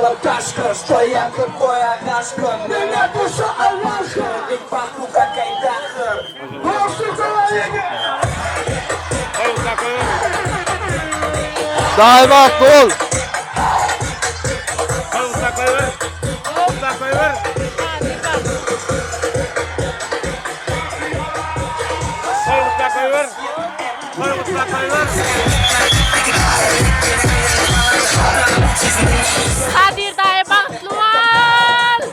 dalam taşkın Stoyandır boya kaşkın Nene boşa Allah'ın İlk bak bu kakayı takır Boşu kolayını Daima haklı ol. Kadir dayı baklı ol.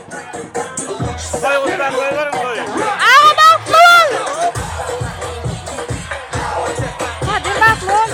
Ağa baklı ol. Kadir baklı ol.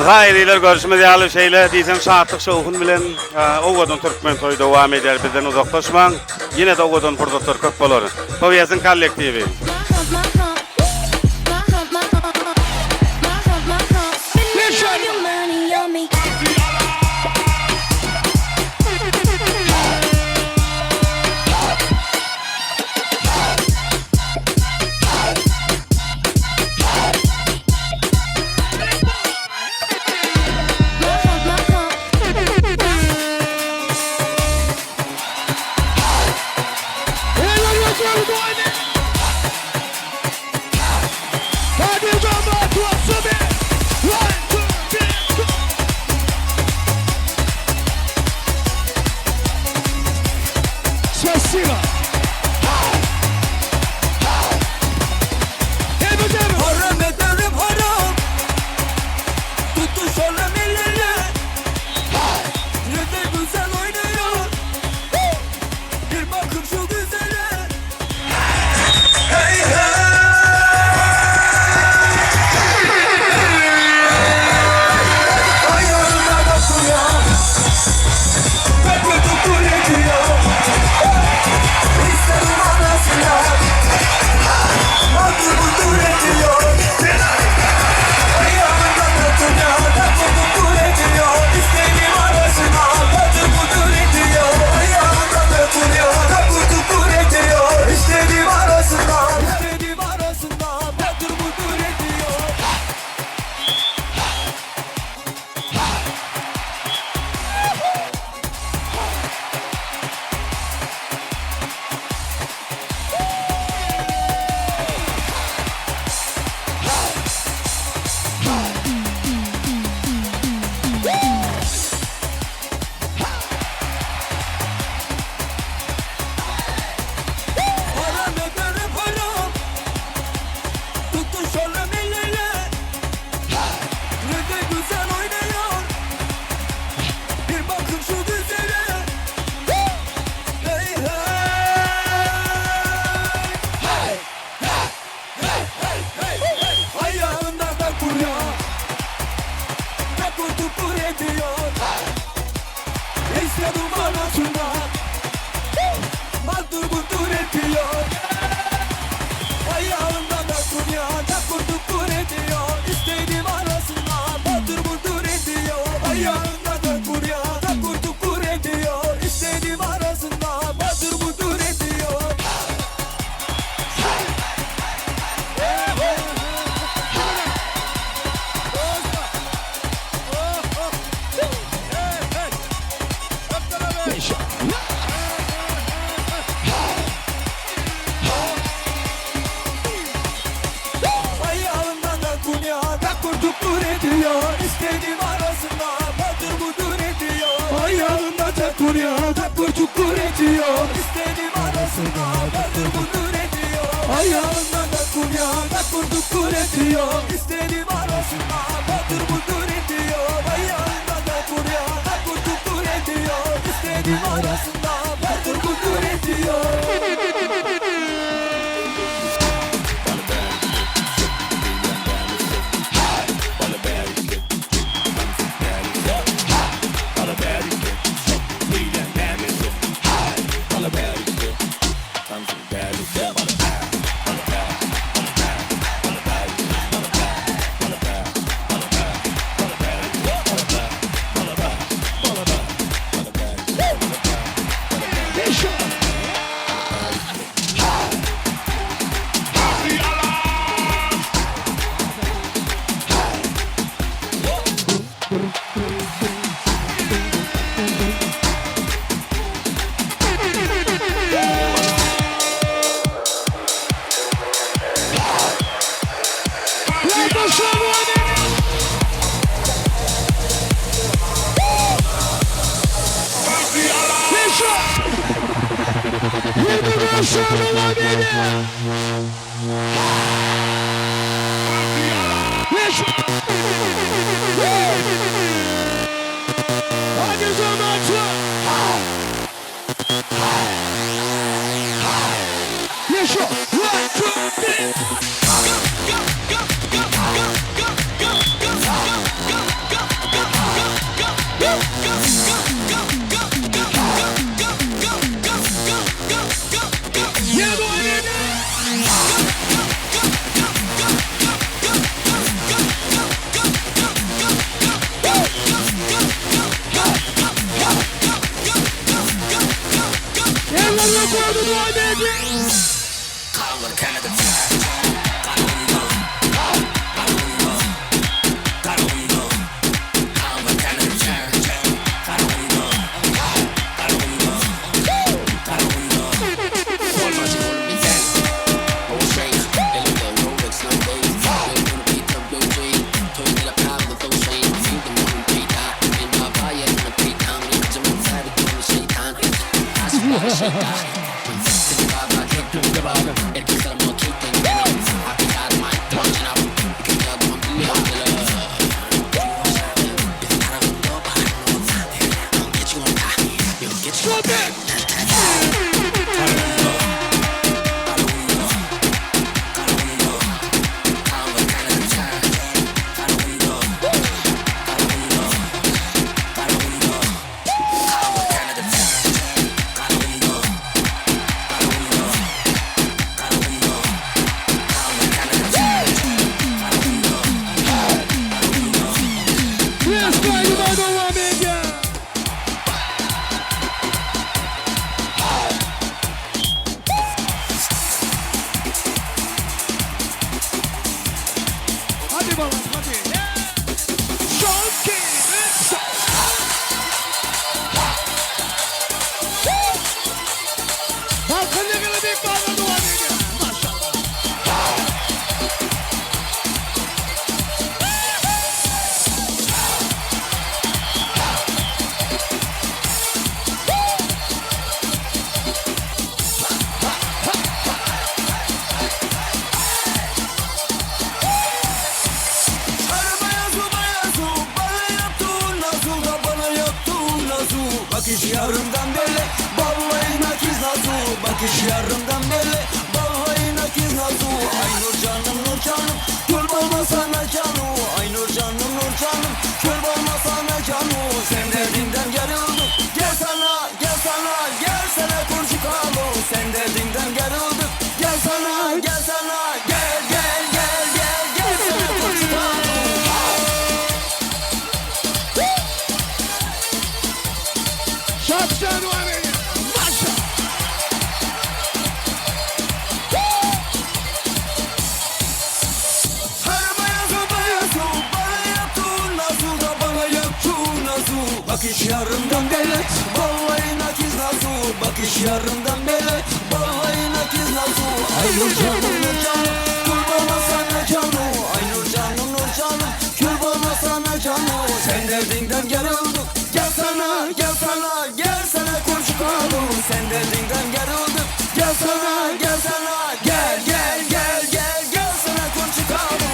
Hayırlılar görüşmez yağlı şeyle diysen saatlik şovun bilen Oğudun Türkmen toyu devam eder bizden uzaklaşman yine de Oğudun burada Türkök bolor. Koviyasın kollektivi. Koşalım beni. Hadi zamançı. Yaşa. One, two, three. Bakış yarımdan beri vallahi nakiz nazu. Bakış yarımdan beri vallahi nakiz nazu. Ay nur canım nur canım kör olma sana canım. Ay nur canım nur canım kör olma sana canım. Sen derdinden gerildik gel sana gel sana gel sana kurşu kalı. Sen derdinden gerildik gel sana gel sana gel gel gel gel gel sana kurşu kalı. Şapşan var ya. Maşa. Her bayazu bayazu bana yaptın nasıl da bana yaptın nasıl. Bakış yarımdan beri vallahi nakiz nasıl. Bakış yarımdan beri vallahi nakiz nasıl. Ay nur canım nur canım kurbanma sana canım. Ay nur canım nur canım kurbanma sana canım. Sen derdinden gerildik gel sana gel sana gel sana kurşu kalı. Sen derdinden gerildik gel sana gel sana gel gel gel gel gel sana kurşu kalı.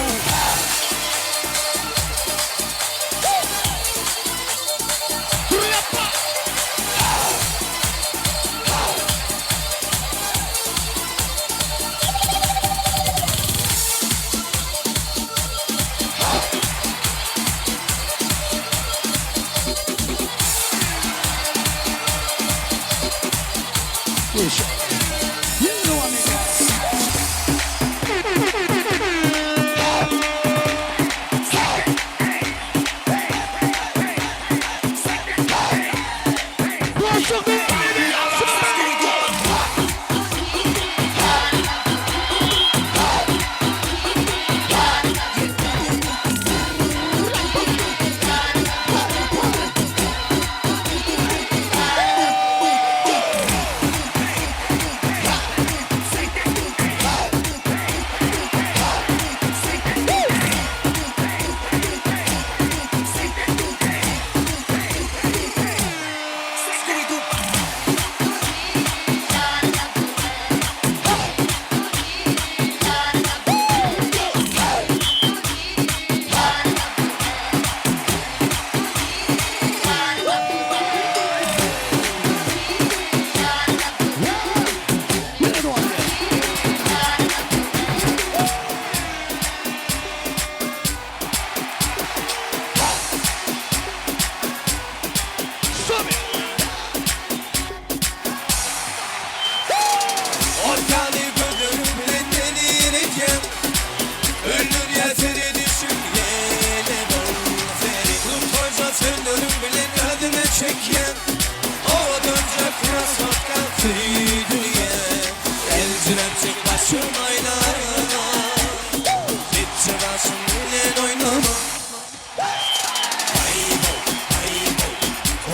yürürken hava dönecek biraz hakkan dünya. Elcinem çek başımayla gitçe başım ile oynama.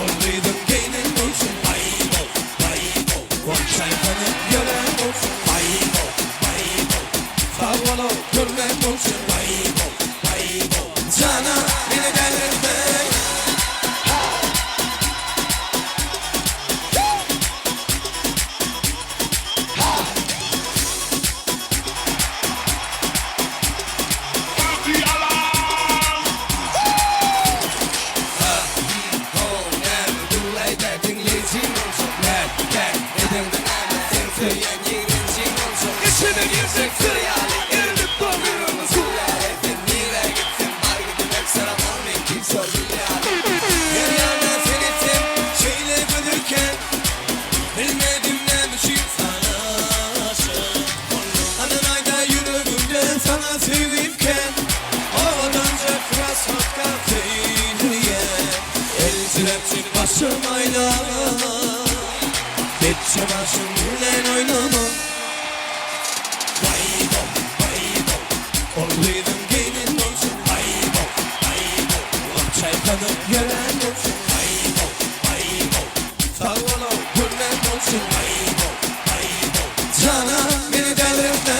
Orduydum geynin olsun. Konçay kanıp gören olsun. Savvalo görmen olsun. Cana beni delirtme. İçine girsek sırayali Irdık doyurumuz Zularetin nire gitsin Var gidin hep saramam ben kim sordu yani. Bir yana senitim Şeyle gülürken Bilmedim ne biçim sana aşık. Anın ayda yürüdüğümde sana sevdiğimken havadanca kras hakka feyliye. Elcin hepsin başımayla geçe başım gülen oynama. Orduydum gelin olsun. Çay kanıp gelen olsun. Savvalo görmen olsun. Cana beni delirtme.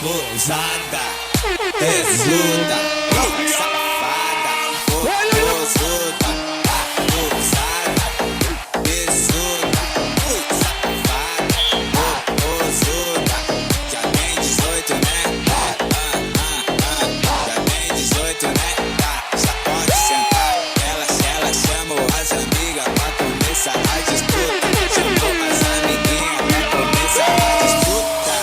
Abusada, tesuda, safada, popozuda, abusada, tesuda, safada, popozuda. Já tem 18, né? Já tem 18, né? Já pode sentar. Ela chamou as amigas pra começar a disputa. Chamou as amiguinhas pra começar a disputa.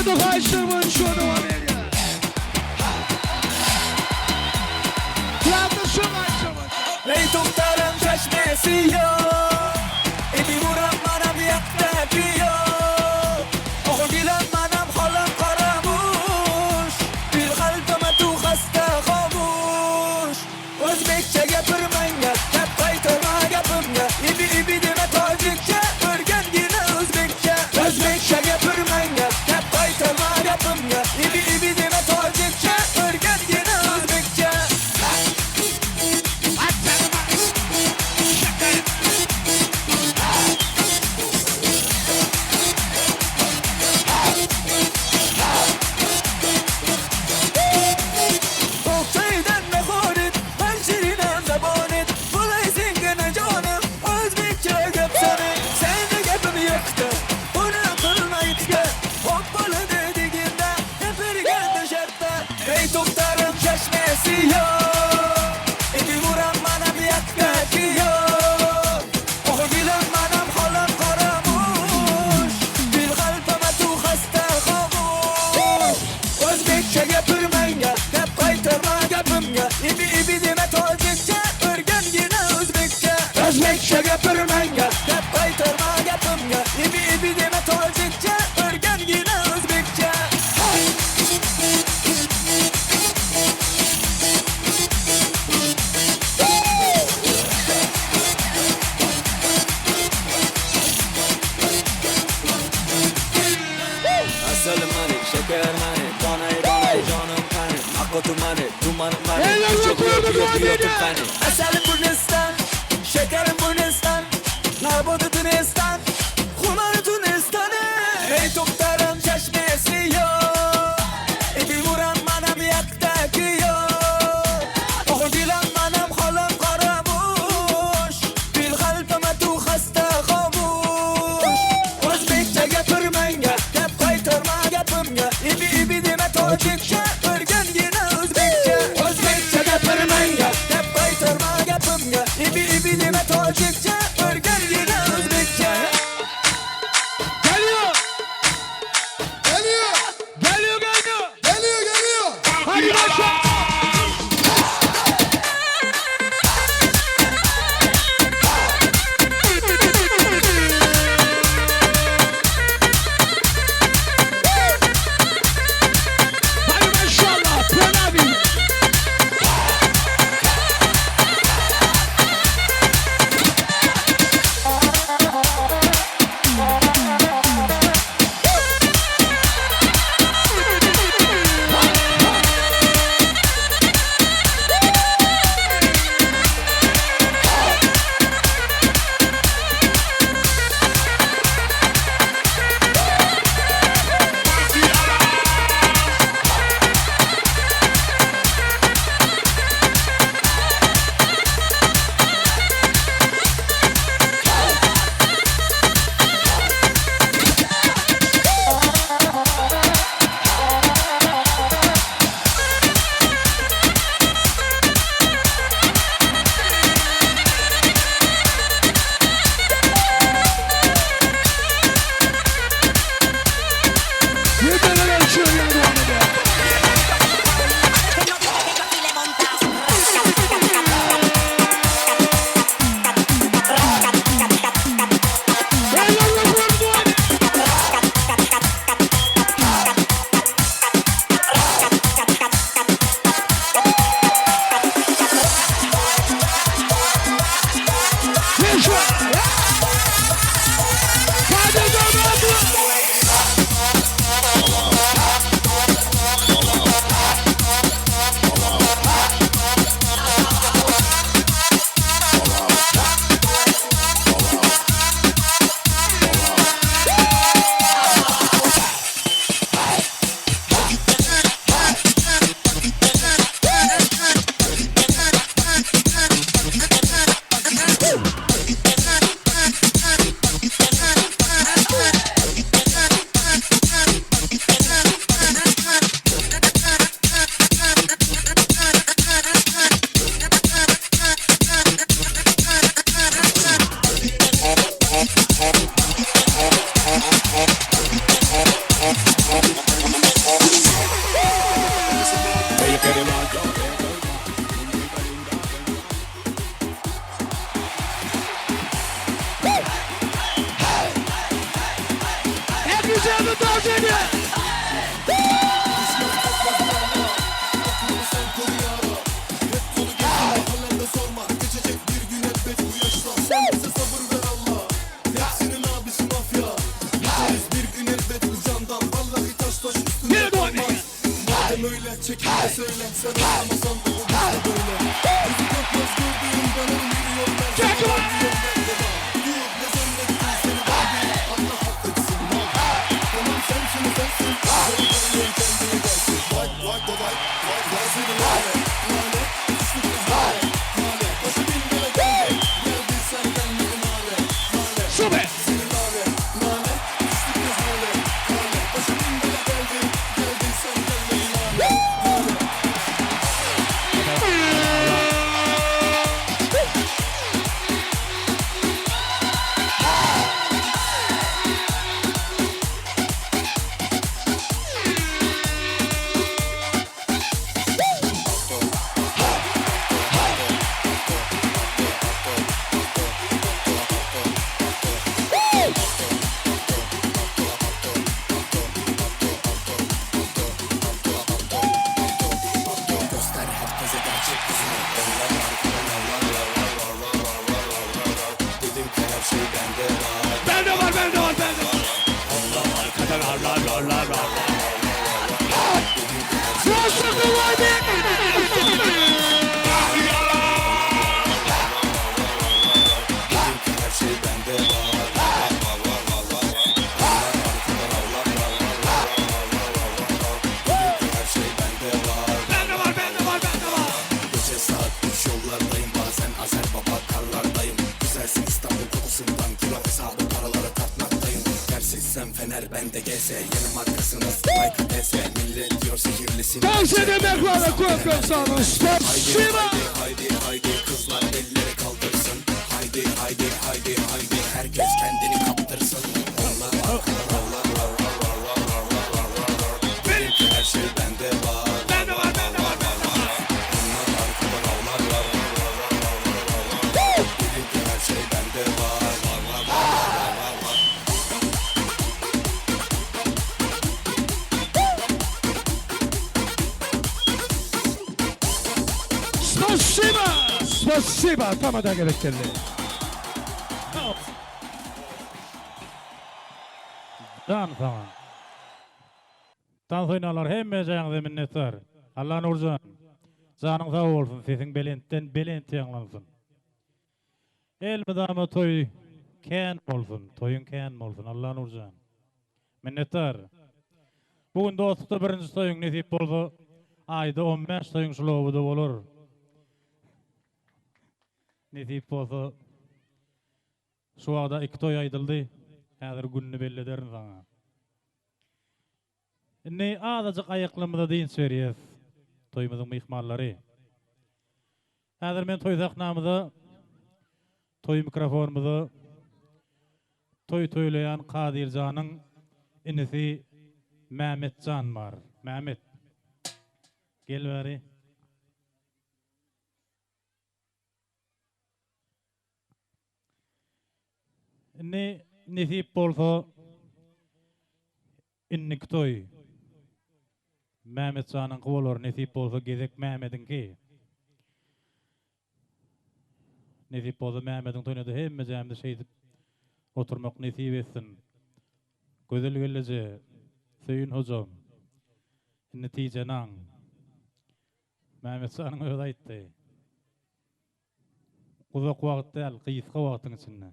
Ritmi karıştırmayın şu devam ediyor. Kulağımda şu karıştırmayın. Ey doktorum çeşmesi yok, evi vuran bana bir yaktaki yok. Oğul gilen manam halam karamuş, bir kalbime tu hasta kavuş. Özbekçe gapirmanga, gap kaytırma gapimga, ibi deme tojikçe, örgen yine Özbekçe. Özbekçe gapirmanga, gap kaytırma gapimga, ibi deme tojikçe, örgen yine Özbekçe. Tokçaydan mehorit, hançerinden zabonet, bulayısın gene canım, Özbekçe gap seni. Sen de gapim yoktu, bunu kılma itke, hoppalı dediğinde, hep ergen dışarıda. Ey doktorum çeşmesi yok, evi vuran bana bir yaktaki yok. Oğul gilen manam halam karamuş, bir kalbime tu hasta kavuş. Özbekçe gapirmanga, gap kaytırma gapimga, ibi deme tojikçe, örgen yine Özbekçe. Özbekçe gapirmanga, gap kaytırma gapimga, ibi deme tojikçe, örgen yine Özbekçe. Asalim mani, şeker mani, donay canım mani, makotu mani, dumanım mani, Eller çok bakıyordu, yokum muhabbeti. mani. Asalim Burnistan, şekerim Burnistan, nabudu Tunistan, kumarı Tunistan. Ey doktorum çeşmesi yok, evi vuran bana bir yaktaki yok. Oğul gilen manam halam karamuş, bir kalbime tu hasta kavuş. Özbekçe gapirmanga, gap kaytırma gapimga, ibi deme tojikçe, örgen yine Özbekçe. Özbekçe gapirmanga, gap kaytırma Güzel tavsiye ediyor. Yine doğru. Öyle çekil de söyle sen anlamasan da o bizde böyle Gözü korkmaz gördüğüm ben onu yürüyorum ben Çek ulan. Dur ne zannettin seni ben değil Allah affetsin Tamam sensin sensin Sen kendine gelsin Vay vay vay vay vay seni lale Lale düştük kız lale Lale başı bin bile geldi Geldin sen gelmedin lale Lale Süper. seni lale Lale düştük kız lale Lale başı bin bile geldi Geldin sen gelmedin lale Bende var, bende var, bende var. Nasıl kolay değil? Bende var, bende var, bende var. Gece saat 3 yollardayım bazen Azer baba karlardayım Güzelsin İstanbul kokusundan kilo hesabı paraları tartmaktayım Tersizsem fener bende geze Yeni markasınız Spike KPS Millet diyor sihirlisin Dans edemek var da korkun sana. Spasiba. Haydi haydi kızlar elleri kaldırsın Haydi haydi haydi haydi herkes kendini kaptırsın Onlar arkalar Benimki her şey bende var Bende var, bende var, bende var. Onlar arkalar Benimki her şey bende var Spasiba. Spasiba. Tam da gerekli. Dan sana. Dan soynalar hemme jaňyzy minnetdar. Allah nurjan. Janyň sag bolsun, sesin belentten belent ýanglansyn. El medama toy kän bolsun, toyun kän bolsun. Allah nurjan. Minnetdar. Bugün dostlukda birinji toyuň nesip bolsa, aýda 15 toyuň şulowyda bolar. Nesip bolsa, şu wagda 2 toy aýdyldy. Häzir günni bellederin sana. Ne azıcık ayaklamada deyin söyleyez. Toymuzun mihmallary. Häzir men toy zaknamyda toy mikrofonumyzy toy toylayan Kadirjanyň inisi Mehmetjan bar. Mehmet. Gel bari. Ne nesip bolsa innik toy Mehmetjanyň golar nesip bolsa gezek Mehmedinki nesip bolsa Mehmediň toýunyda hemme jämde şeýdip oturmak nesip etsin gözel gelece Söyün hocam netijenaň Mehmetjanyň özi aýtdy uzak wagt däl gysga wagtyň içinde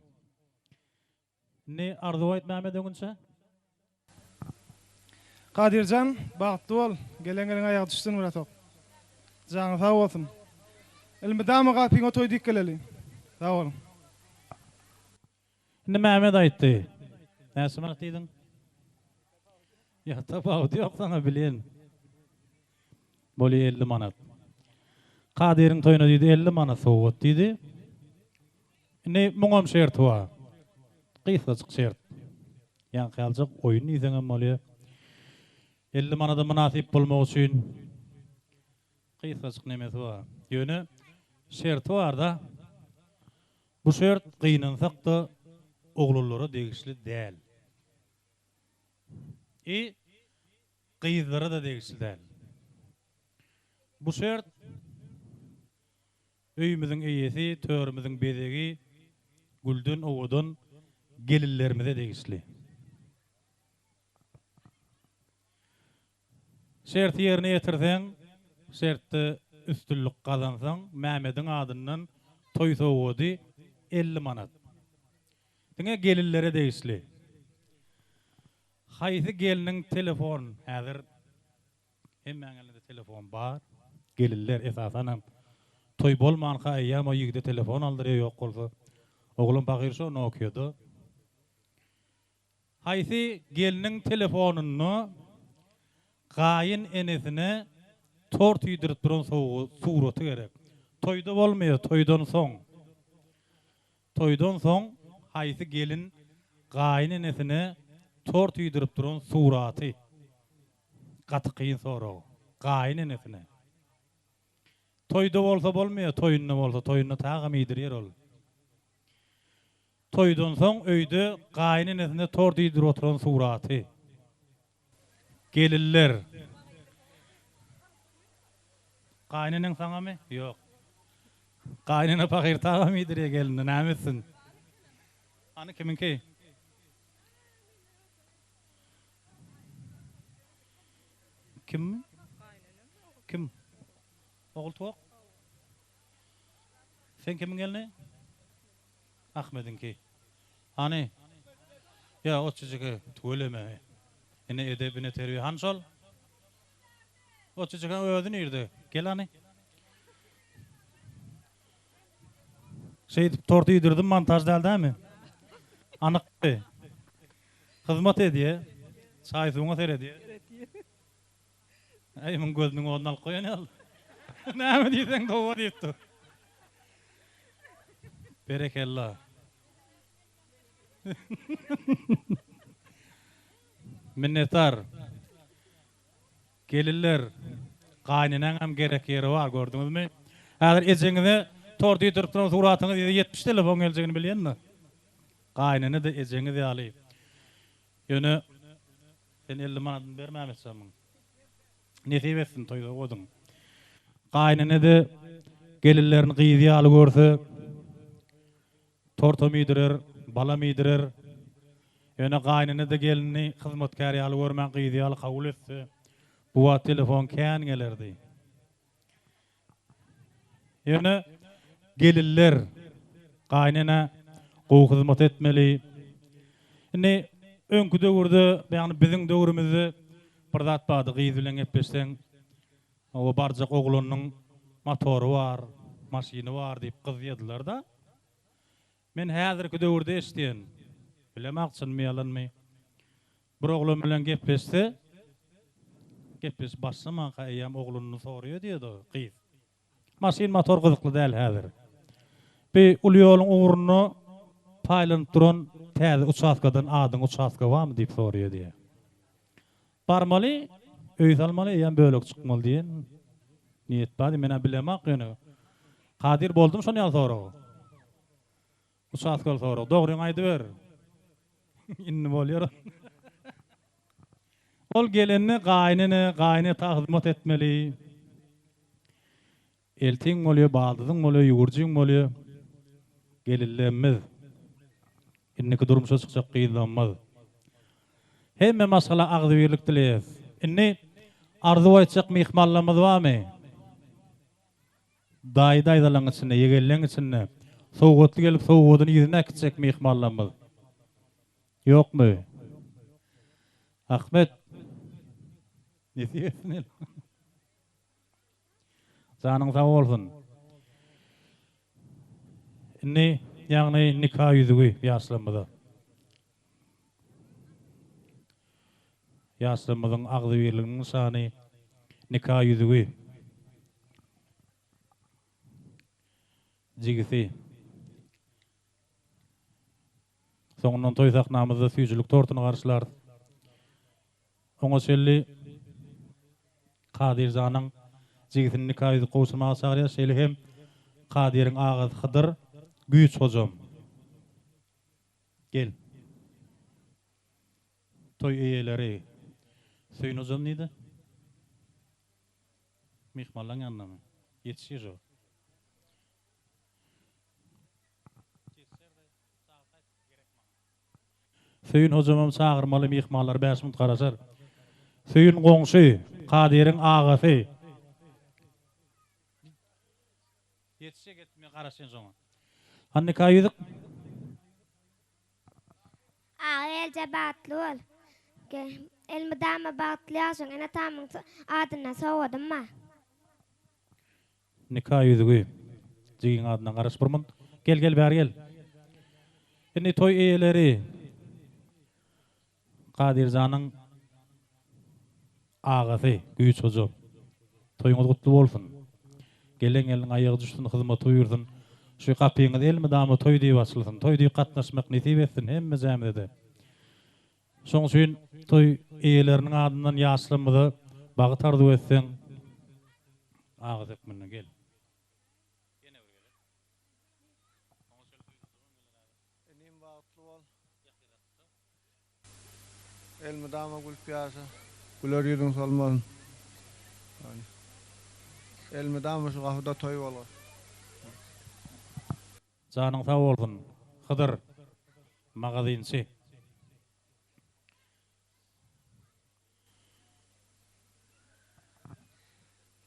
ne arzu ayt Mehmet öňünçe? Kadirjan, bagtly bol. Geleňiň aýagy düşdün Muratok. Jaňy sag bolsun. Ilmidama galypyňa toý dik geleli. Sag bolun. Ne Mehmet aýtdy? Näme aýtdyň? Ya tapawdy ýok sana bilen. Boli 50 manat. Kadir'iň toýuna diýdi 50 manat sowgat diýdi. Ne muňam şert wa. Gysgaçyk şert. Ýa galjak oýun ýeňem bolýa. 50 manada münasip bolmak üçin gysgaçyk nemesi wa. Ýöne şert bar da. Bu şert gynansak da oglanlara degişli däl. Qyzlara da degişildi. Bu şert öýümüziň eýesi, törümüziň bezegi, gülden owudun gelillerimize degişli. Şert ýerine ýetirseň, şertde üstünlük kazansaň, Mämediň adyndan toý sowgady 50 manat. Diňe gelillere degişli. Haýsy geliniň telefon, häzir hemmeň elinde telefon bar. Geliller esasan toy bolman haýýam o ýigide telefon aldyrýar ýok bolsa. Oglum bagyr şo Nokia'da. Haýsy geliniň telefonuny gaýyn enesine tort ýydyryp duran suraty gerek. Toyda bolmaýar, toydan soň. Toydan soň haýsy gelin gaýyn enesine tort ýydyryp duran suraty. Gatykyn sorag. Gaýyn enesine. Toyda bolsa bolmaýar, toyunda bolsa toyunda tagam ýydyryr ol. Toydan soň öýde gaýyn enesine tort ýydyryp oturan suraty. Geliller. Gaýnynyň saňamy? Ýok. Gaýnyna pakyr tagam ýydyryr gelinde, nämesin? Any kiminki? Kim? Kim? Ogul tok? Sen kimin gelini? Ahmedinki. Hani? Ya o çocukı tuğuleme. Ene edebine terbiye. Hansol? O çocuğa öğüdü nerede? Gel hani. Tortu yedirdim, montaj değil mi? Anık be. Hizmet ediyor. Sayısına seyrediyor. Ayımın gözünün oğlunu al koyan al. Ne mi diysen doğru deyipti. Berekallah. Minnettar. Gelirler. Gaýnynyň hem gerek yeri var, gördüňizmi? Häzir ejeňize tortu ýetirip duran suratyňyz 70 telefon geljegini bilýänmi? Gaýnyny da ejeňiz ýaly. Ýöne sen 50 manat bermämişsin. Nesip etsin toýda goduň. Gaýnyny da gelirlerini gyýzy ýaly görse, tortu mydyrer, bala mydyrer. Ýöne gaýnyny da gelini hyzmatkar ýaly görmän gyýzy ýaly kabul etse, bu telefon kän gelerdi. Ýöne gelirler gaýnyna gowy hyzmat etmeli. Ine öňkü döwürde, ýagny biziň döwrümizde bir zat bady, gyýzy bilen gepleşseň, o barjak oglanyň motory bar, maşyny bar diýip gyzýadylar da. Men häzirki döwürde eşdien, bilemäkçinmi ýalanmy? Bir oglan bilen gepleşse, gepleş başlama haýýam oglanyny soraýar diýdi gyz. Maşyn motor gyzykly däl häzir. Bir uly ýoluň uğruny paýlanyp duran täze uçaskadan adyň uçaska barmy diýip soraýar diýe. Barmaly, öý salmaly ýa bölek çykmaly diýen. Niýet bady mena bilemek ýöne. Kadir boldum şonu ýal sorag. Uçaska sorag. Dogryň aýdy ber. Inni bolýar. Ol gelenni gaýnyny tahyzmat etmeli. Eltiň bolýar, baldyzyň bolýar, ýugurjyň bolýar. Gelillerimiz. Inniki durmuşa çykjak gyýlanmaz. Hemme masala agzybirlik dileýär. Inni arzu etjek mihmallamyz barmy? Daýdaýlaryň içinde, ýegelleň içinde sowgatly gelip sowgadyny ýüzüne kitjek mihmallamyz. Ýokmy? Ahmet. Nesiýetsin? Janyň sag bolsun. Inni ýagny nikah ýüzügi ýaşlamyda. Ýaşlamyzyň agzybirliginiň şany nikah ýüzügi. Jigisi. Soňundan toý saknamyzda süýjülük tortuny garşylar. Oňa şelli Kadir zanyň jigisini nikah ýüzü gowşurmaga çagyrýar. Şeýle hem Kadiriň agazy Hydyr güýç hojam. Gel. Toy eýeleri, Söyün hocam neydi? Mihmallan yanına mı? Yetişir o. Söyün hocamam çağırmalı mihmallar 5 minut karasar. Söyün qoňşy, Kadir'in ağasy. Yetişe gitme karaşın soňa. Hanne kaýydyk? Elce batlı ol. Elmidama batlıyaşın. Ene tamın adına soğudum ma. Nikah ýüzügi. Jigin adyna garaşpyrmyn. Gel bäri gel. Indi toy eýeleri Kadirjanyň ağasy, güýç hojam. Toýuňyz gutly bolsun. Gelen elin aýagy düşsün, hyzmat buyursun. Şu kapyňyz elmidama toy diýip açylsyn. Toy diýip gatnaşmak nisip etsin hemme jämide. Şoň üçin toy eýeleriniň adyndan ýaşlymyzy bagy tardyp etsen ağazyk menden gel. Enim bağıtlı ol. Elmidama gül piyasa. Güler yedin salmadın. Elmidama şu kafada toy olur. Janyň sag bolsun. Hydyr magazynçy.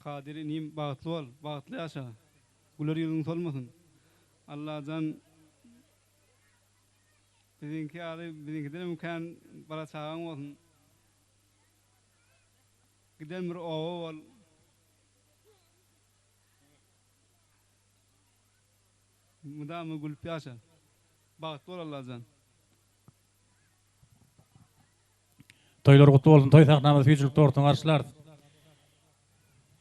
Kadir inim bağıtlı ol, bağıtlı yaşa. Güler yılın solmasın. Allah'dan bizimki de mümkün para çağın olsun. Giden bir ova ol. Mudamı gülüp yaşa. Bağıtlı ol Allah'dan. Toylar gutly bolsun. Toy sahnamyz füýçülük tortuň garşylar.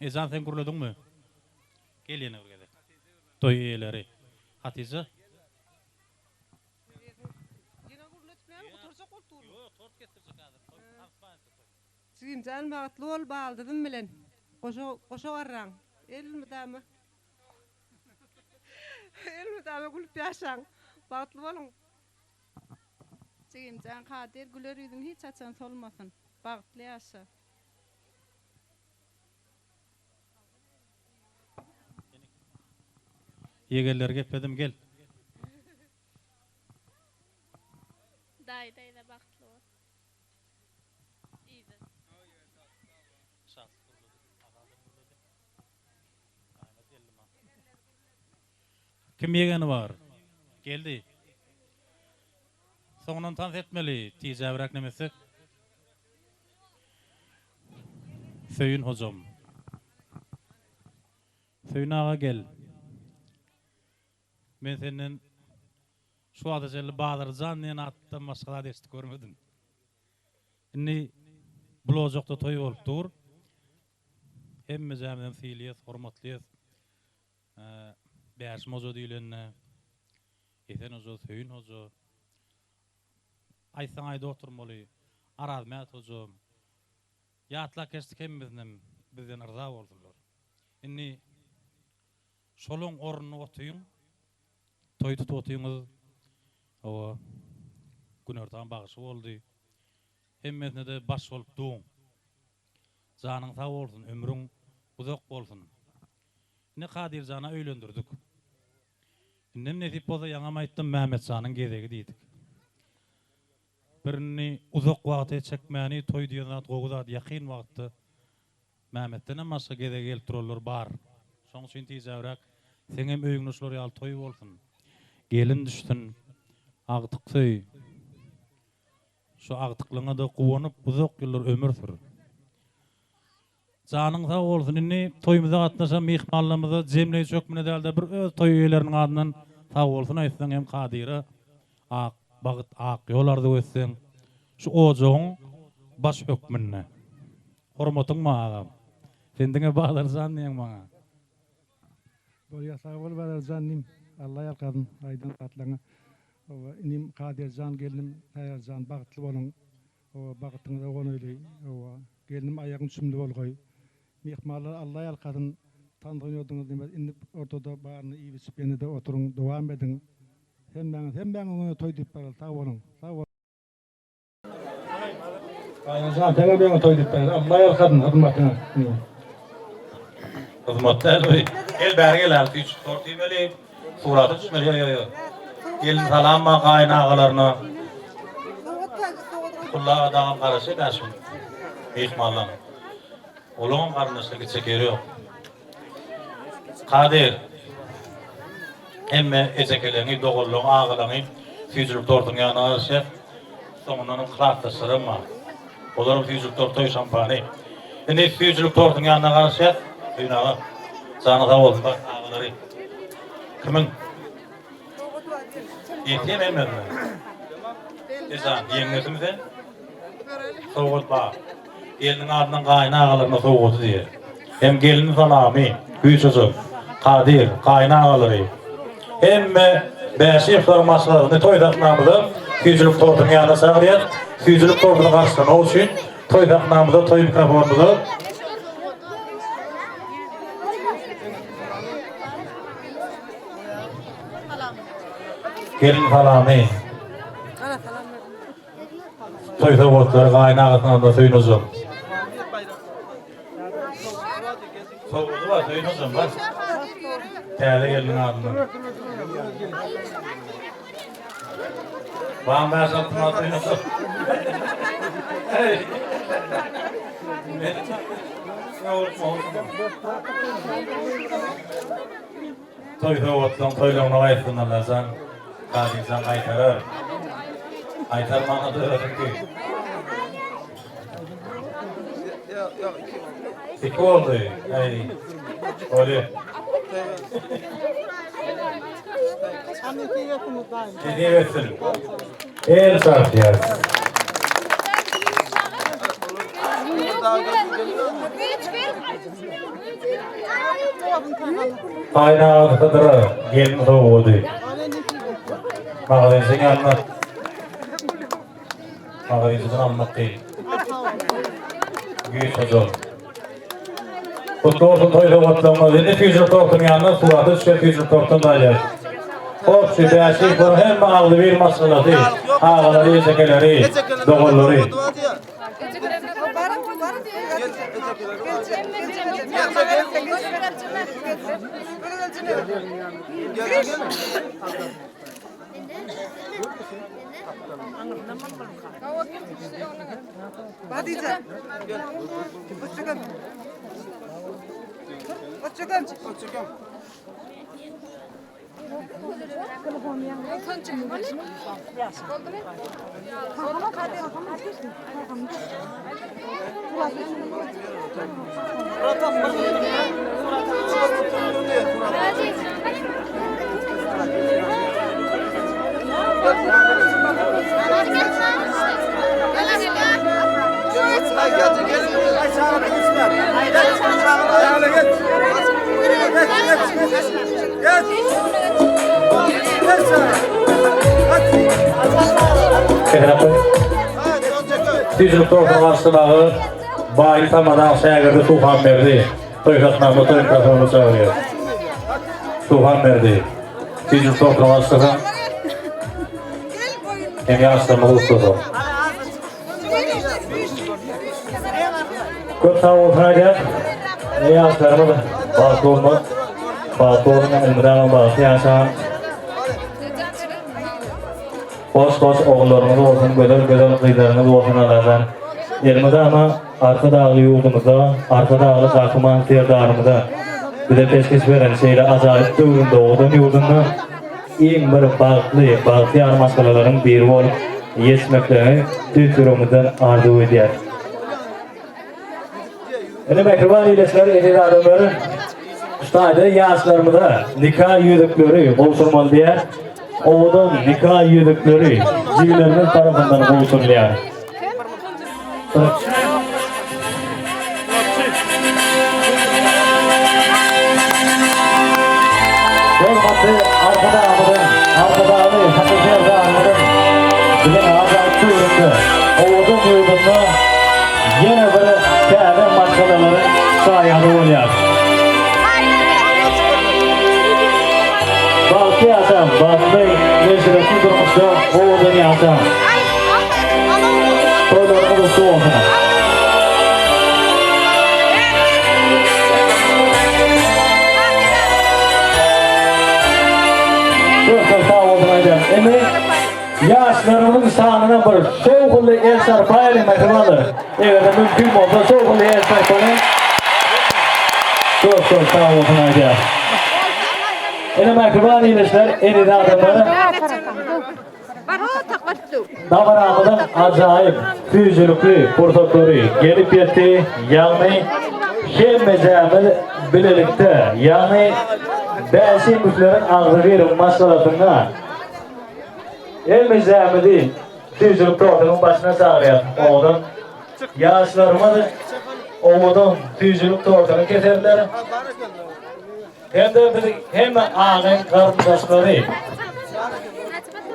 Ezan sen gurladыңmы? Gel ýene bir gede. Toy eýeleri. Hatice. Sigin can bağıtlı ol bağıldıdım bilen. Koşo arran. Elmidama. Elmidama gülüp yaşan. Bağıtlı olun. Sigin can Kadir güler yüzün hiç açan solmasın. Bağıtlı yaşa. Yegerler gepledim gel. Day da baktlı ol. İyidir. Kim yegeni var? Geldi. Soňdan tans etmeli. Tiýjäbirek nemesi? Söyün hocam. Söyün ağa gel. Men senden şu adajaly Badyrjan diýen atdan başga da eşit görmedim. Indi blojokda toy bolup dur. Hemme jämden fiiliýet, hormatlyýet. Bäş mozo diýilenne. Esen ozo, söyün ozo. Aýsan aýda oturmaly. Arazmat ozo. Ýatla kesdik hemmizden bizden arza boldular. Indi şolun ornuny otuýun. Toy tutup otuýuňyz owa günerdan bagyşy boldy. Hemmesine de baş bolup duň. Janyň sag bolsun, ömrüň uzak bolsun. Ne Kadirjana öýlendirdik. Inem nesip bolsa ýaňam aýtdym Mämetjanyň gezegi diýdik. Birini uzak wagt çekmäni toy diýen zat gowuzat ýakyn wagtda Mämetden hem başga gezege geltirýärler bar. Şoň üçin tiýjäbirek sen hem öýüňni şolary al toy bolsun. Gelin düştün, agtyksy. Şu agtyklyňa da gowanyp uzak ýyllar ömür sür. Janyň sag bolsun, indi toýumyza gatnaşan mehmanlarymyzy jemleýi çökmüne dälde bir öz toy öýleriniň adyndan sag bolsun aýtsaň hem Kadirä ak bagyt ak ýolarda ötsen şu ojoň baş hökmünde. Hormatyň maňa. Sendiňe Badyrjan diýen maňa. Bolýa sag bol Badyrjan nim. Allah ýalkadyn aýdan atlaňa. Owa inim Kadirjan gelinim taýarjan bagtly bolun. Owa bagtyňyza gonaýly. Owa gelinim aýagyň sümli bolgoý. Mehmanlar Allah ýalkadyn tandyň ýolduňyz diýip indi ortada barny iýip beni de oturuň dowam ediň. Hem ben toy diýip baral sag bolun. Sag bolun. Kaynaşan tene beni toy dip ben. Amma yal kadın hırmatına. Hizmetler mi? El bergeler üç tortimeli suratı düşmeli yo. Gelin salamma kaynağalarına. Kullağa adamın karışı kaçın. İhmallan. Oğlum karnışlık çekeri yok. Kadir. Emme ezekelerini, doğulluğun, ağılarını füzülük tortun yanına arışır. Sonundan kılaktı sırınma. Olarım füzülük tortoyu şampani. Şimdi füzülük tortun yanına arışır. Düğünağı. Sana da olsun bak ağıları. Kimin? Yetiyem emme mi? Ezan, yengesin sen? Soğutma. Elinin ardından kaynağalarına soğutu diye. Hem gelinin salami, Gülsüzüm, Kadir, kaynağaları. Hem beşi iftar maslarını toydaknamıda füzülük tortun yanına sağlayan, füzülük tortunu karşısına o için toydaknamıda toy mikrofonumuzu gelin salami. Toyda otları kaynağından da suyunuzum. Soğudu var suyunuzum bak. Değerli gelin ardından. Bağım ben satma suyunuzum. Hey. Toyda otlan toylamına ayıktınlar sen. Kadinsan kaytarır. Aytarmanı da öğretti. İki oldu. Ay. Öyle. Hediye versin. El sarf yer. Kaynağı kadar gelin soğudu. Mağazasını anlat. Mağazasını anlat değil. Güç hocam. Kutlu toyda otlanmaz. Ne füzül tortun yanına suratı düşer füzül tortun da yer. Hop şu beşik var hem ağlı bir masrafı. Ağları, ezekeleri, doğulları. Hadice. Hoşçakal. Hoşçakal. Hoşçakal. Füzülük tortun karşısına bayil tamadan şehirde Tufan verdi. Toykatnamda toy mikrofonu çağırıyor. Tufan verdi. Füzülük tortun karşısına hem yansıtamalı ustası. Köp sağ olsuna gel. Ne yansıtlarımı da bağlı olma. Bağlı olma ilmidanın bağlı yaşam. Koş oğullarımız olsun, gödel kıyılarımız olsun Allah'tan. Yerimizde ama arka dağlı yurdumuzda, arka dağlı Sakıman Serdarımızda bir de peşkeş veren şeyle acayip dövründe oğudun yurdunda en bir bağlı yarmaskalaların bir olup yetmeklerini tütürümüzden arzu ediyor. Yine mekruban iyileşler edildi adamları ustaydı yaşlarımıza nikah yüzükleri olsunmalı diye oğudun nikah yüzükleri civilerinin tarafından olsun diye. Hürmetli arkada ağabeyim, hakiki ağabeyim, bugün acayip duyurdu. Oğudun yurdunda yine bir kâhne maçkaları sayadı oluyor. Balkı yaşam, balkı meşreti durmuştu, oğudun yaşam. Toylarımız kutlu olsun. Çok sağ olun hocam. Yaşlarımın sağlığına bir soğuklu el sarpayla mekanı. Evet, mümkün olsa soğuklu el sarpayla. Çok sağ olun hocam. Ene mekanı iyileşler, ene de adamı. Davarağımızın acayip, füzülüklü fırsatları gelip yetti. Yani hemmezemiz bilelikte, yani bəzi müflerin ağzı verin masalatına hemmezemizi füzülüklü ortamın başına çağırıyor. Oğudun yaşlarımız oğudun füzülüklü ortamı keserler. Hem de hem ağın kardeşleri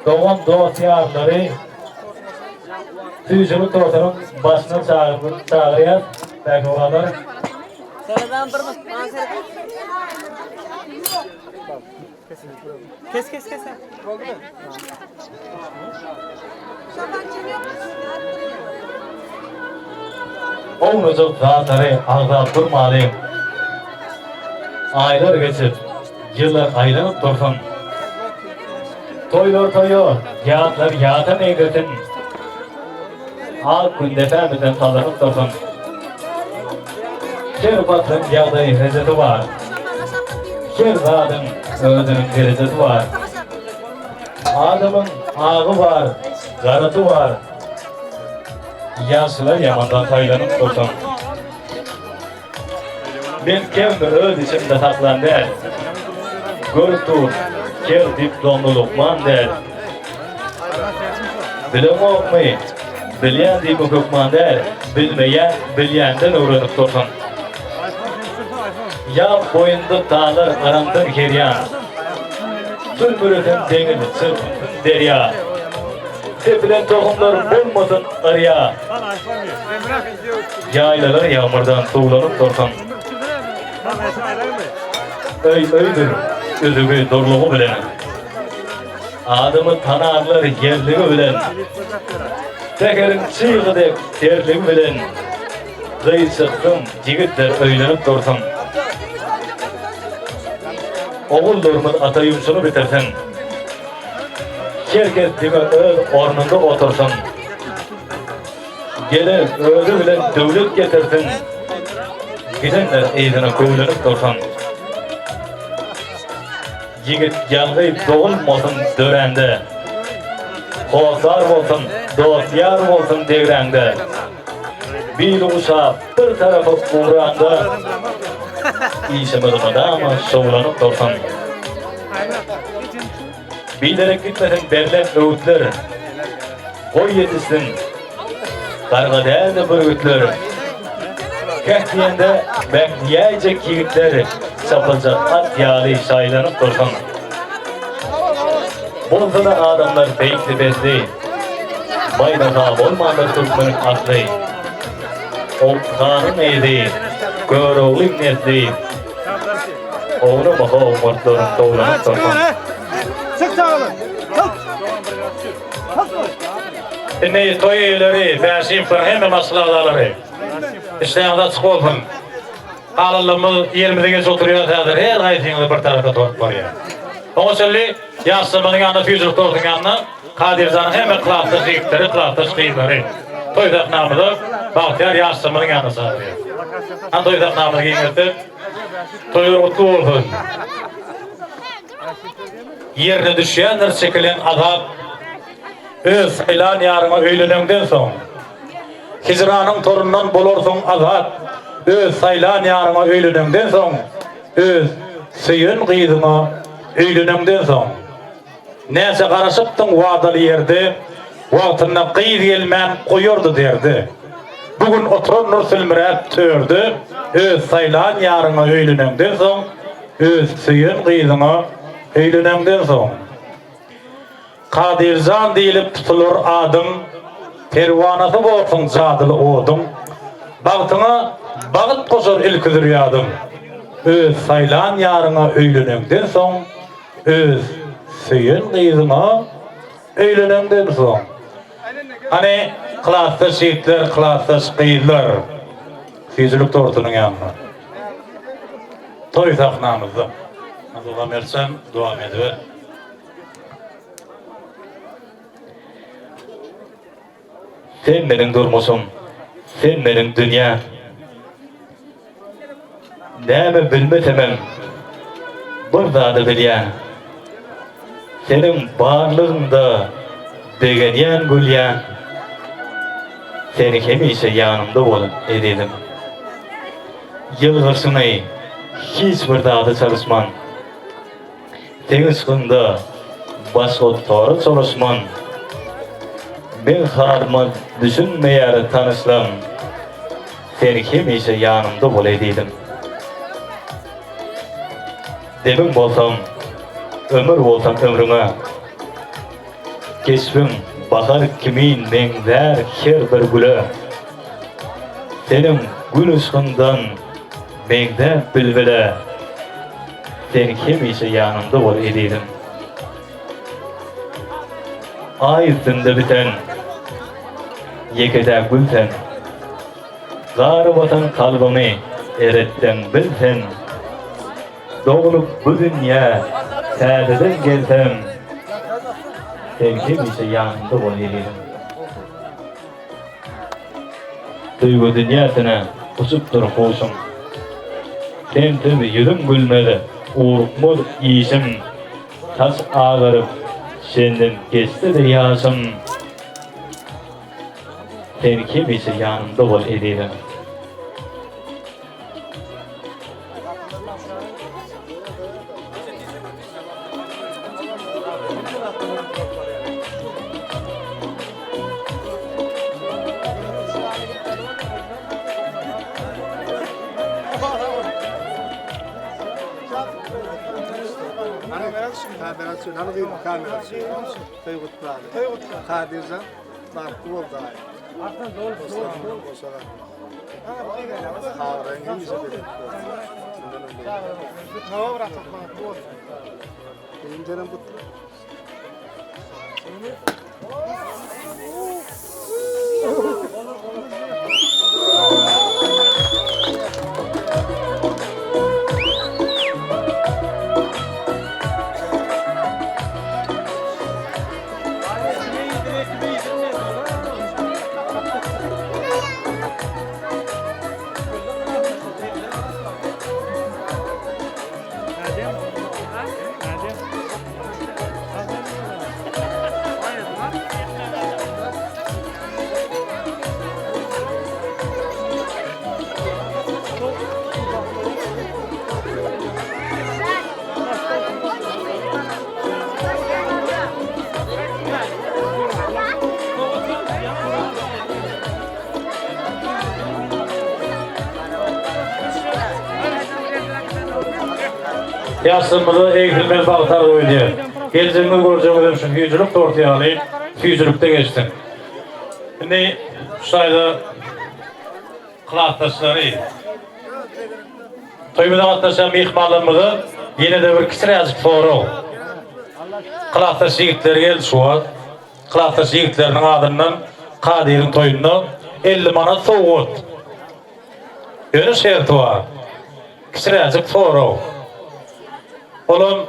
doğum dostlarları füzülüklü ortamın başına çağırıyor. Belki olanlar Kes. Oğunuzu zatları ağzat durmalıyım. Aylar geçip, yıllar aylanıp dursun. Toyuyor, yağıtlar yağıtan eyletin. Al kündefemizden sallanıp dursun. Şerbatın yağdığı lezzeti var. Şerzadın özünün lezzeti var. Adamın ağı var, garatı var. Yaşlılar yamandan taylanıp dursun. Ben kendi öz içimde saklan der. Görüp dur, kel diplomlu Lokman der. Bilim okmayı, bilyen deyip hükman der. Bilmeyen, bilyenden öğrenip dursun. Ya boyundu dağlar aramdan keryan. Sülbürüdün deniz sırpın derya. Sepilen tohumlar bulmasın araya. Yaylalar yağmurdan tuğlanıp dursun. Öydür, özümü dorluğu bilen. Adamı tanarlar yerliği bilen. Tekerin çığlığı dek terliği bilen. Zey sıktım, yigitler öylenip dursun. Oğullarımın atayımsını bitirsin. Herkes dime öz ornunda otursun. Gelen özü bilen devlet getirsin. Gidenler eğdine kövlenip dursun. Yigit yalgıyıp doğulmasın dörende. Kozlar olsun, dostyar olsun devrende. Bir uşağı bir tarafı uğranda. İşimiz adamı şovlanıp dursun. Bilerek gitmesin derler öğütler. Koy yetişsin. Karga değerli bir öğütler. Kehtiyende bekleyecek yigitler. Sapılacak at yağlı şaylanıp dursun. Bunun da adamlar beyikli bezli. Bayrağı olmadı Türkmen'in aklı. O kanun neydi? Görevli netli. Oğlu baha umutların doğulanıp dursun. Çık sağlı. Dinleyi toy evleri, berşim fırın hem de maslahaları. İşlerinde çık olsun. Alılımız yerimize geç oturuyor zaten. Her ayetinde bir tarafa doğru varıyor. Onun için yaşlımanın yanında, füzülük doğrunun yanında Kadircan'ın hemen kılafta şehitleri, kılafta şehitleri. Toydak namıda Bahtiyar yaşlımanın yanında sağlıyor. Toydak namını giyinirdi. Toylar mutlu olsun. Yerine düşenler çekilen azap öz ilan yarına öylününden son. Hicranın torunundan bulursun azap öz saylan yarına öylününden son. Öz suyun kıydıma öylününden son. Neyse karışıptın vadalı yerde vaktinde kıyı gelmen koyurdu derdi. Bugün oturun nur sülmürep tördü. Öz saylan yarına öylününden son. Öz suyun kıydıma öylününden son. Kadircan deyilip tutulur adım, pervanası olsun cadılı oğdum. Baktına bağıt koşur ilküdür yadım. Öz saylan yarına öylününden son, öz suyun kıydıma öylününden son. Hani klassız şiitler, klassız kıyılar. Füzülük tortunun yanına. Toy taknamızda. Allah'a mersen dua ediver. Sen benim durmuşum, sen benim dünya. Näme bilmesemem, bir zady bilýän. Senin barlygynda degenýän gülýän. Seni hemişe yanımda bolun ededim. Yılgırsyny hiç bir dağda çalışman. Senin üstünde başgot tory çalışman. Ben halymy düşünmeýär tanışlam. Seni hemişe yanımda bol ededim. Demin bolsam, ömür bolsam ömrüňe. Geçbim bakar kimin meňzer her bir güle. Senin gül ışgyndan meňde bilbile. Seni hemişe yanımda bol ededim. Ay üstünde biten yekede gülsen. Gary batan kalbymy eretden bilsen. Doğulup bu dünya täzeden gelsem. Sen hemişe yanımda bol ededim. Duygu dünýäsyna uçup dur hoşum. Sen tabi yüzüm gülmedi, uğrukmur işim. Taş ağırıp senden geçti de yaşım. Sen hemişe yanımda bol ededim. Yaşlımızı eğitilmez bağıtar oynuyor. Geleceğimiz göreceğimiz için füzülük ortaya alayım. Füzülükte geçtim. Şimdi şu sayıda klastaşları iyi. Toymada katlaşan mihmanlığımızı yine de bir kısır yazık soru. Klastaş yigitleri geldi şu an. Klastaş yigitlerinin adından Kadir'in toyunda 50 manat soğut. Öyle şerti var. Kısır yazık soru. Oğlum,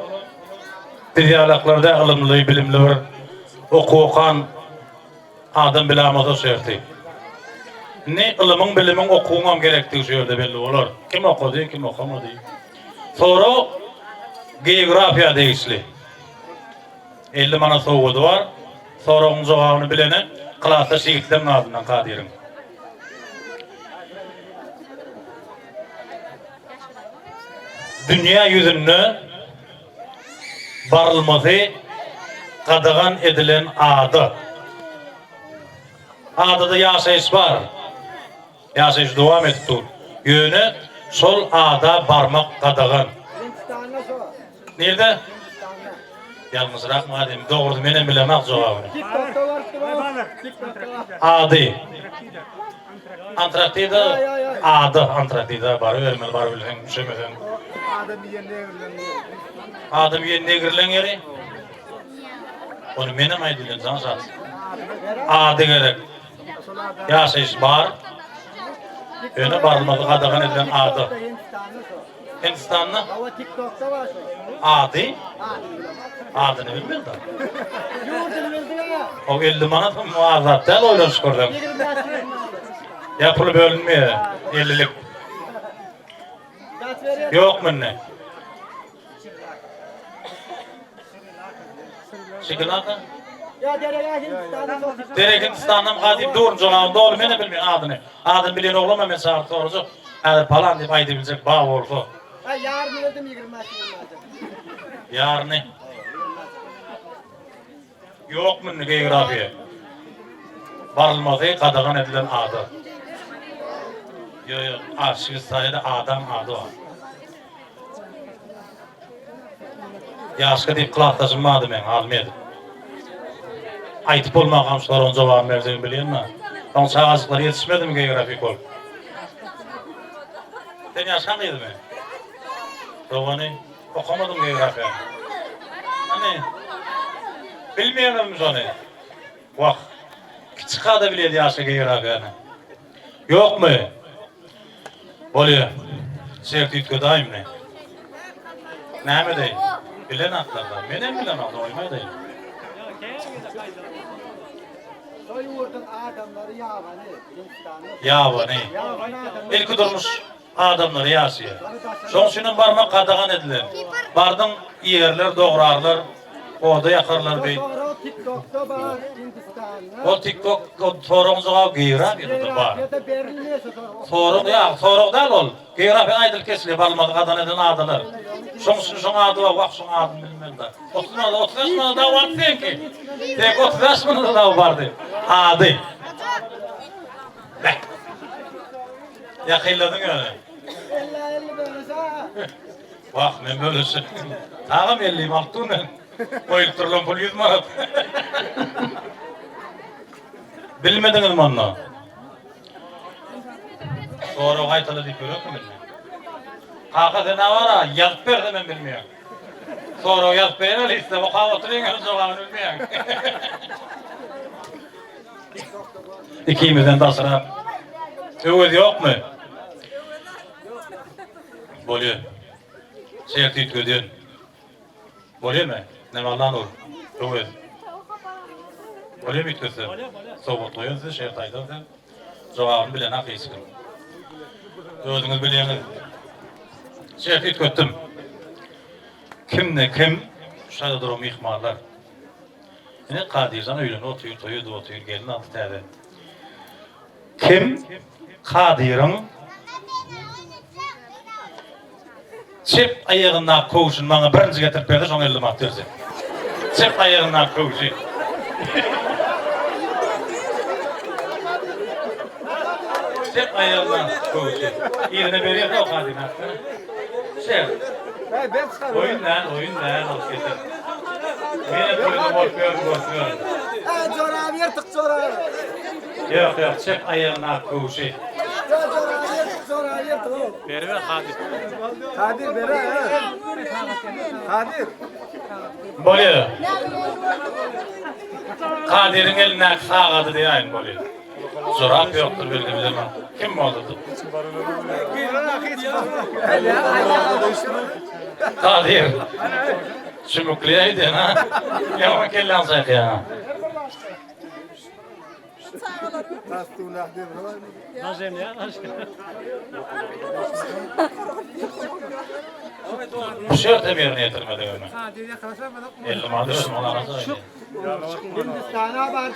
diyaloglarda ılımlı, bilimli bir okukan adam bilamada şerti. Ne ılımın bilimin okumam gerektiği şerde belli olur. Kim okudu, kim okumadı. Sonra geografiya değişli. 50 mana soğudu var. Sonra onun cevabını bilene klasta şehitlerin adından Kadir'in. Dünya yüzünü barılması qadağan edilen adı. Adıda yaşayış var. Yaşayış devam ettir. Yönü sol ada barmak qadağan. Nerede? Yalnız rakma dedim. Doğru menen bilemek cevabını. Adı. Antarktida adı. Antarktida var. Vermeli var. Bilsen. Adam yerine girilen yeri. Onu menem aydılen sana satsın. Adı gerek. Yaşayış bar. Öne barılmadı qadağan edilen adı. Hindistanlı? Adı? Adını bilmedi. O 50 manat muazzat değil oylaş gördüm. Ya pulu bölünmüyor. 50'lik. Yok mu ne? Şıkınadı? Derek Hindistan'dan qadim doğru cevabında oğlum beni bilmiyor adını. Adını bilen oğlum hemen çağırdı sorucu. Falan deyip aydı bilecek bağ oldu. Yarın öldüm 20 Yarın yok mu ne geografiye? Barılmadı qadağan edilen adı. Yok arşiv sayıda adam adı var. Yaşka deyip qılaqdaşınmadı men almaydı. Aytıp olmağam soruğun cevabını verdiğimi biliyor musun? Onun çağızlıkları yetişmedi mi geografik ol? Sen yaşan mıydı mı? Doğanı okumadım geografiyanı. Hani bilmiyorum musun onu? Bak küçük adı biliydi yaşka geografiyanı. Yok mu? Oluyor. Sertiyet daim ne? Ne mi değil? Bilen atlardan. Benim bilen atlardan oymayı Soyurdun adamları yavani. Yavani. İlk durmuş adamları yaşıyor. Sonuçunun barmak qadağan edilir. Bardın yerler doğrarlar. Oda yakarlar bey. Sonra TikTok'ta var Hindistan'da. O TikTok sorumuza gıyra bir de var. Ya da verilmeyse sonra. Sorun ya, sorun değil ol. Gıyra bir aydıl kesiliyor barmak qadağan edilen adılar. Sonuçun son adı var, bak son adını bilmem de. 35 mı da var sen ki? Tek 35 mı da vardı? Adı. Yakılladın öyle. 50 böylese. Bak ben böylesi. Tağım 50'yim altına. Koyup durulan pul 100 manat. Bilmediniz mi onu? Sonra o haytalı deyip görüyor musun? Hakikaten ne var ha? Yazıp ver de ben bilmiyorum. Sonra o yazıp verin öyle işte. O kahve oturuyor ya. Sonra bilmiyorum. İkimizden de sıra. Öğüt yok mu? Boluyor. Sertiyet gödüğün. Boluyor mu? Ne var lan olur? Öğüt. Boluyor mu itkisi? Soğutluyorsun siz şertaydan sen. Cevabını bilen hak iyisin. Öğütünüz bileyiniz. Sertiyet göttüm. Kimle kim? Şöyle durum ihmallar. Yine Kadir'den öyle otuyor, otuyor, gelin altı tane. Kim? Kadir'in çift ayağından kovuşun bana birinci getirip verdi, sonra elime attırdı. Çift ayağından kovuşun. Çift ayağından kovuşun. Yerine veriyor da o Kadir'in hakkını. Oyun lan, al getir. Yine koyunu boşluyorum. Çorabı yırtık çorabı. Yok, çift ayağından kovuşun. Çorabı yırtık çorabı yırtık. Ver Kadir. Kadir ver ha. Kadir. Boluyor. Kadir'in eline sağladı diye aynı boluyor. Zorap yoktur bildiğim zaman. Kim oldu? Kadir. Çimukliyeydin ha. Yavrum kellen sayık ya. Bu şey ötemiyor yetirmedi onu. 50 madırım ona nasıl öyle? Hindistan'a var.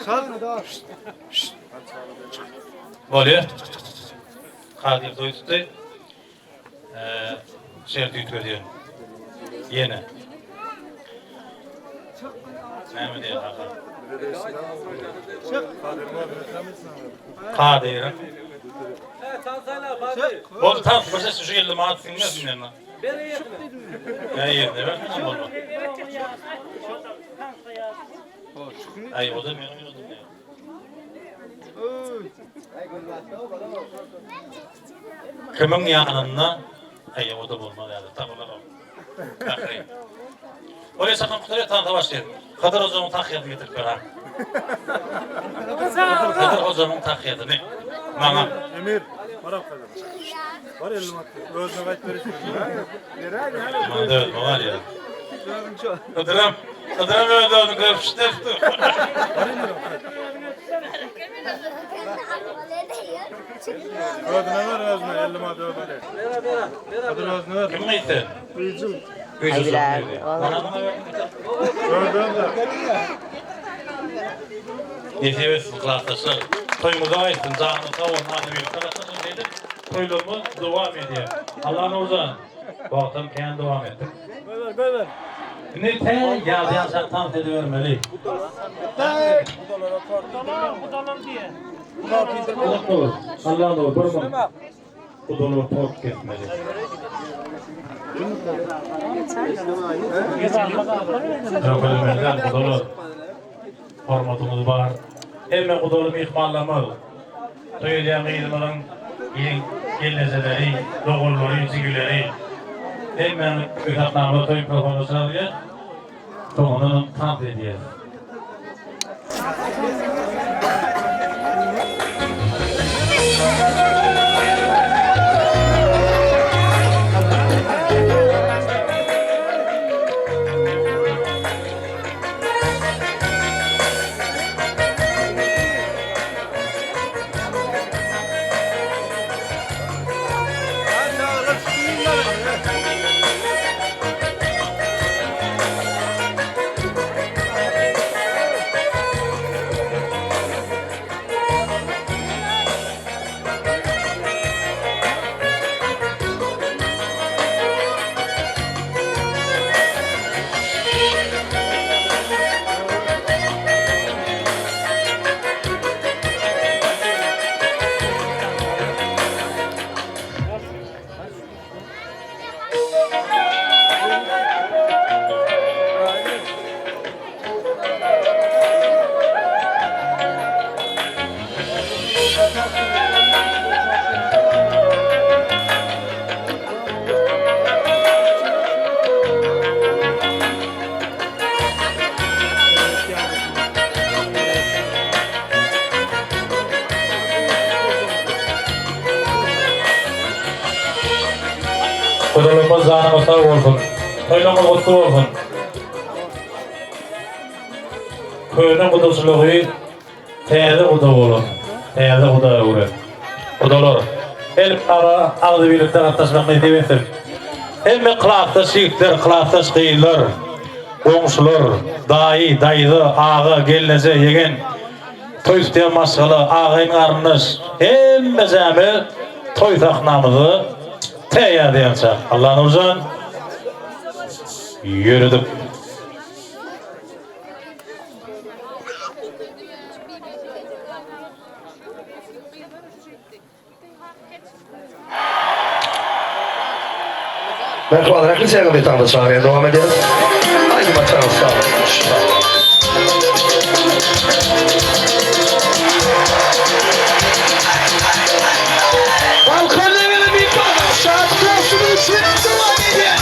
Boluyor. Kadir doyuttu. Sertiyet ödüyor. Yeni. Ne mi diyor Hakan? Kadir'in. Oldu tam fırsat şu 50 manat dinliyorsun yanına. Ne yerine ver mi olma? Ay o da benim yolum ya. Kimin yanına? Ay o da bulmalı yani. Tam olarak o. Oraya sakın kutuya tanıta başlayalım. Kadar o zaman takyatı getirip ver ha. Getir hocamın takyatını. Bana. Emir, para kaldı. Var elim attı. Özüne kayıt verirsin. Bana da ödme var ya. Kıdırım öyle onu kırpıştı. Özüne var özüne. Elim attı özüne. Kadir özüne ver. Kim gitti? Ücüm. Bana bana ver. Nefes fıklahtası. Toyumuza ayıttın. Canını tavuğun adı bir tarafını dedim. Toyluğumu devam ediyor. Allah'ın uzan. Vaktim kendi devam ettim. Böyle. Ne te geldiğin sen tam dedi vermeli. Bu dolar diye. Allah olur. Allah'ın olur. Durma. Bu dolar tork kesmeli. Öbürümüzden bu dolar formatımız var. Hemen bu dolar ihmallamaz. Söyleyen ilmanın gelnezeleri, doğulları, zigüleri. Hemen ükatnamda toy performansı alıyor. Sonunu tant ediyor. Kudurluğumuz zanımız sağ olsun. Toylumuz kutlu olsun. Köyünün kudurçuluğu teyze kudu olur. Teyze kudu olur. Kudular. Elip ara ağzı birlikte katlaşmak demesin. Hem kılaftaş yiğitler, kılaftaş kıyılar, komşular, dayı, dayıdı, ağı, gelneze, yegen, toy isteyen maskalı, ağayın arınız, hem mezemi toy taknamızı teyyar diyense. Allah'ın uzun yürüdük. Ben olarak liseye bir tane sahneye devam ederiz. Aynı maçtan sağ Balkonlarına bir bakın. Saat kursunun içine devam ediyor.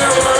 Thank you.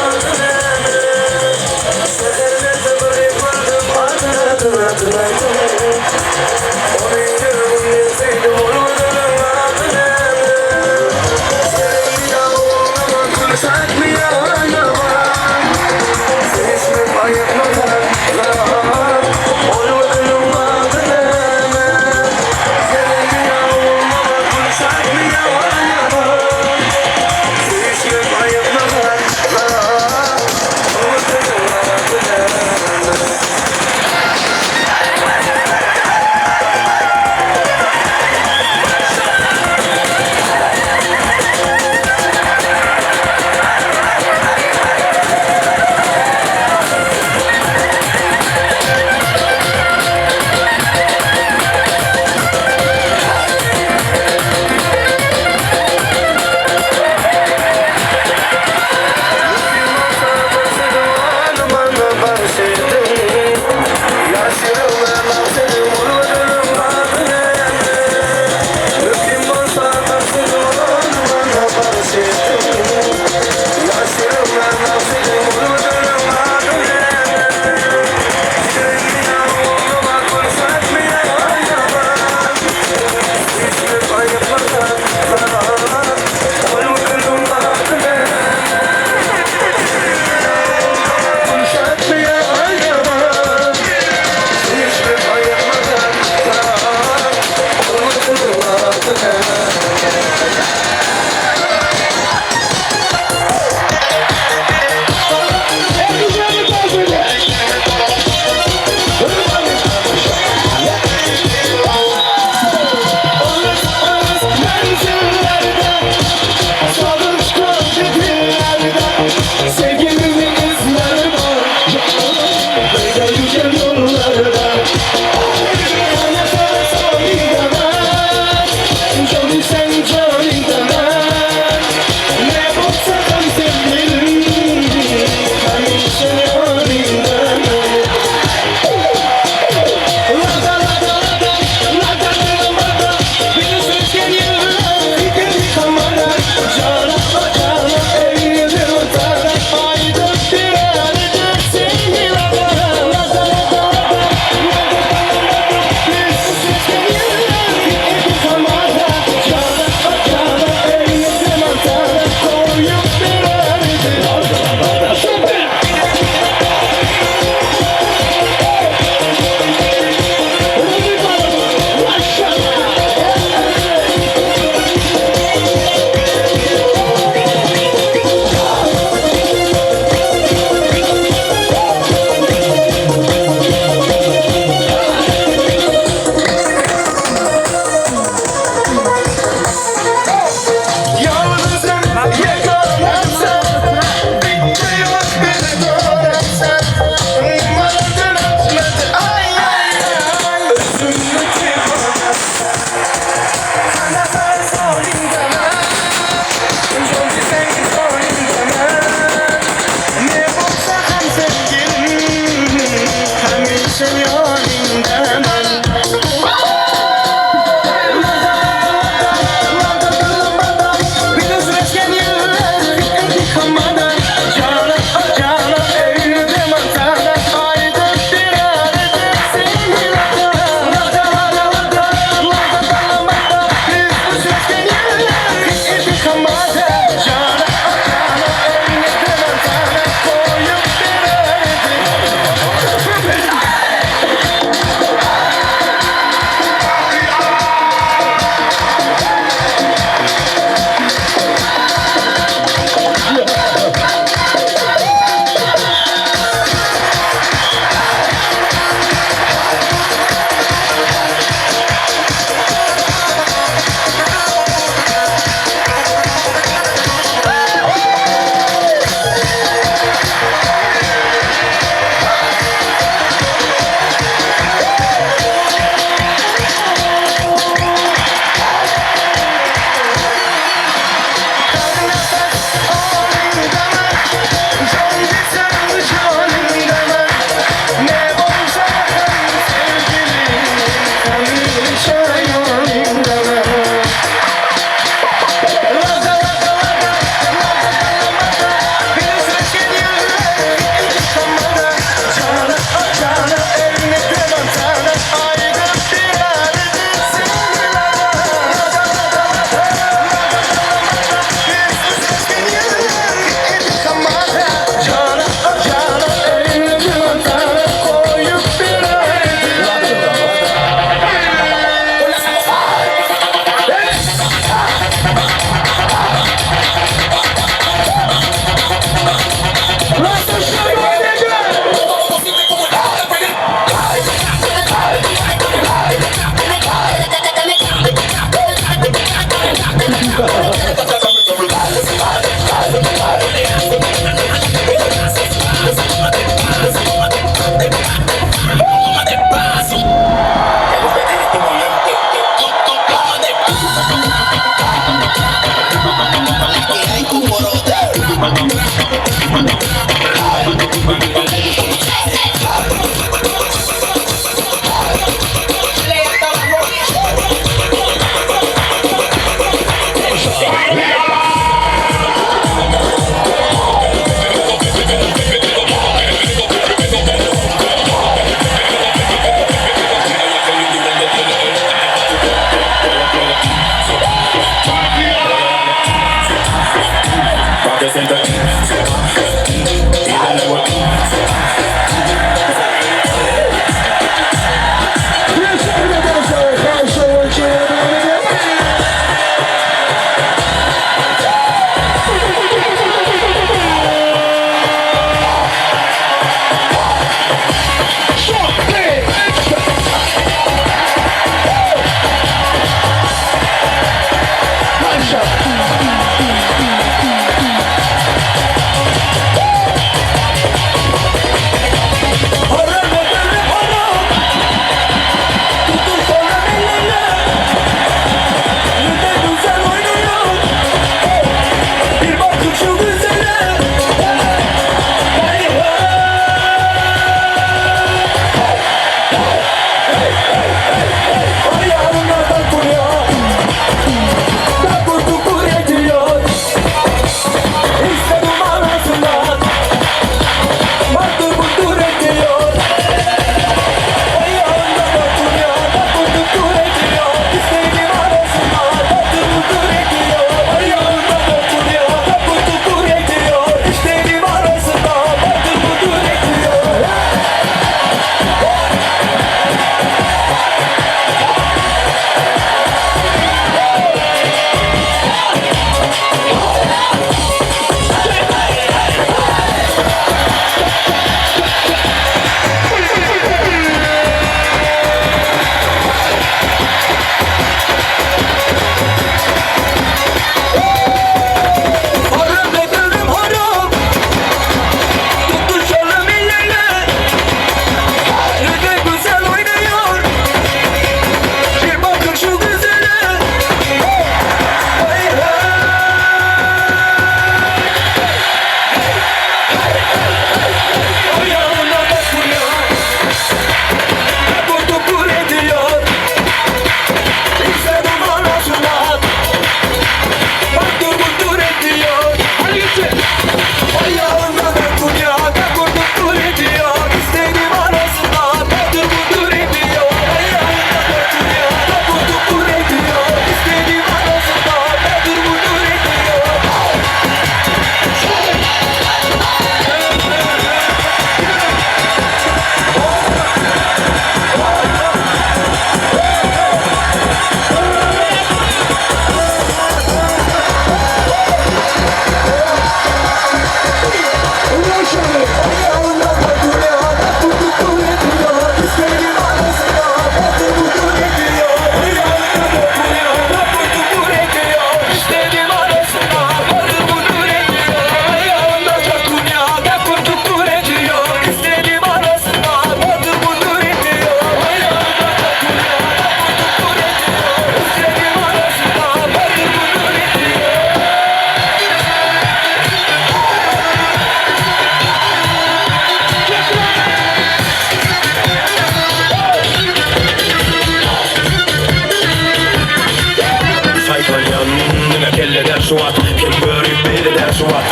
suat Kim görüp beni der suat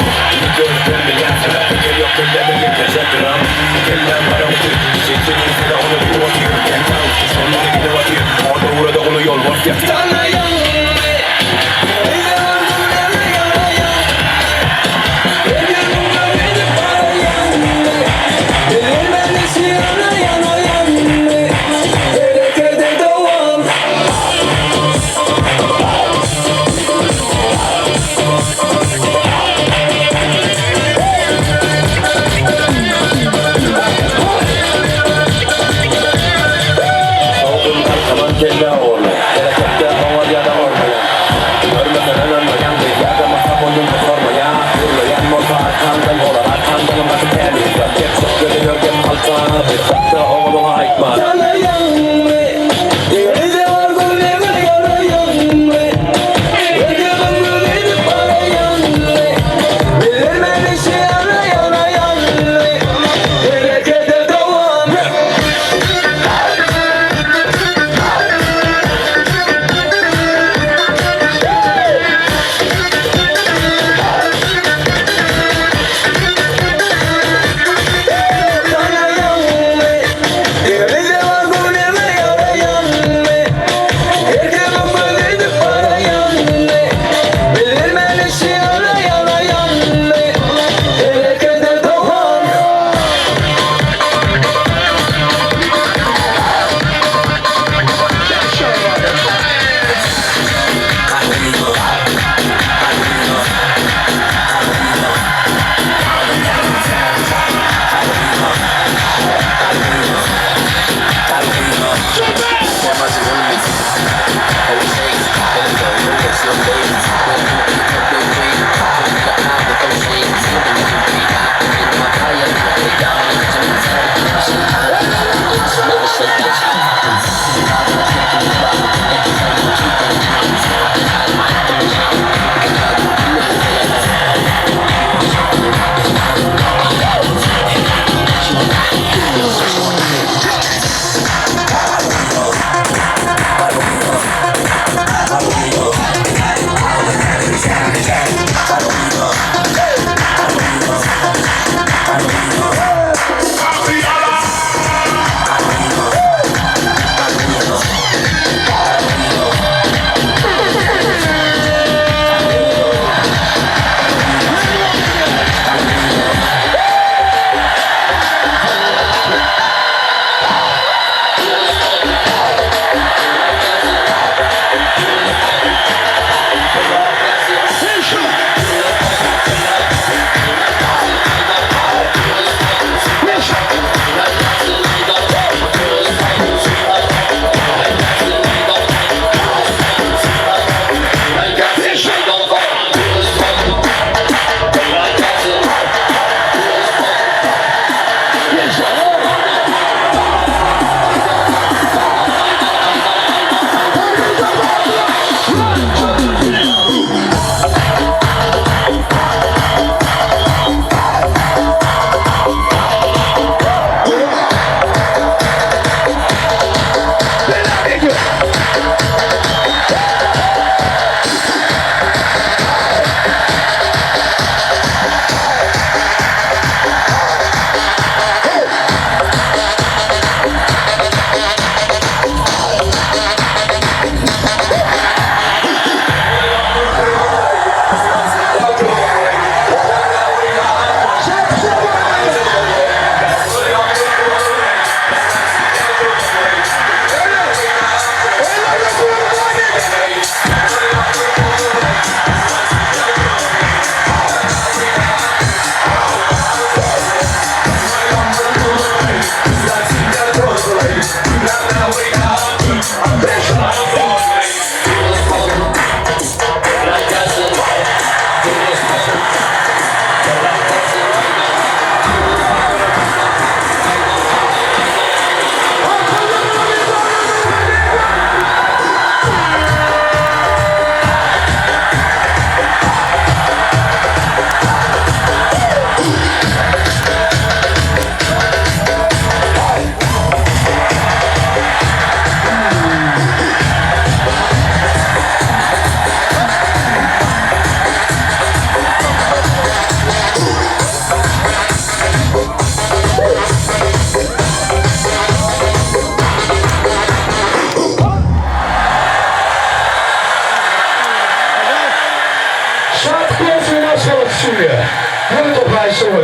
Gözden bilen sebep yok Köllemeyin teşekkürüm Kellen bana uçur Çekinin sıra onu bir vakit Kentten sonuna gidip vakit Orada uğrada onu yol var Kelle oğlu, gelecekte hava ya da olmayan Görmesen önemleyen bir yerde masa boyunca sormayan Yürüyen moza arkandan yolar arkandan batı temiz Gerçek çok görüyor gel kalkana bir sakta oğluna aitmaz Sana yanme, yerde var gönlüme yana yanme Yerde var gönlüme bana yanme Bilir beni şey yana yana yanme Gerekede devam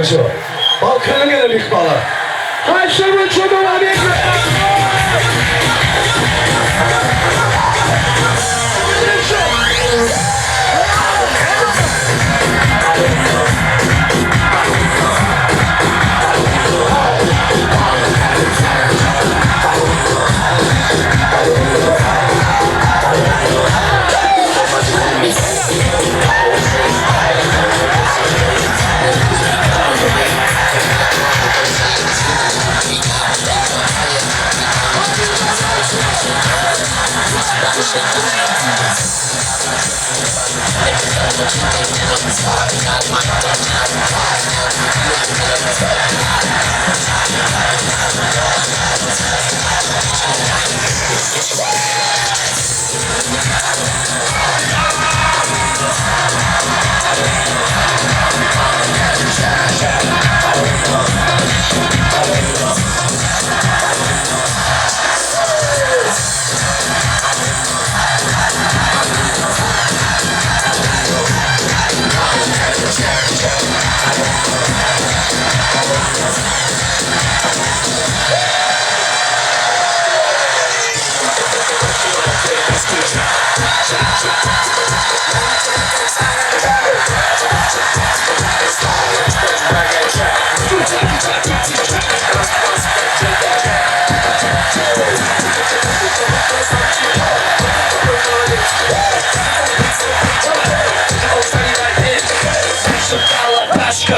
şu. Balkan'a gelelik bala. Kaçtı bu çocuğa bir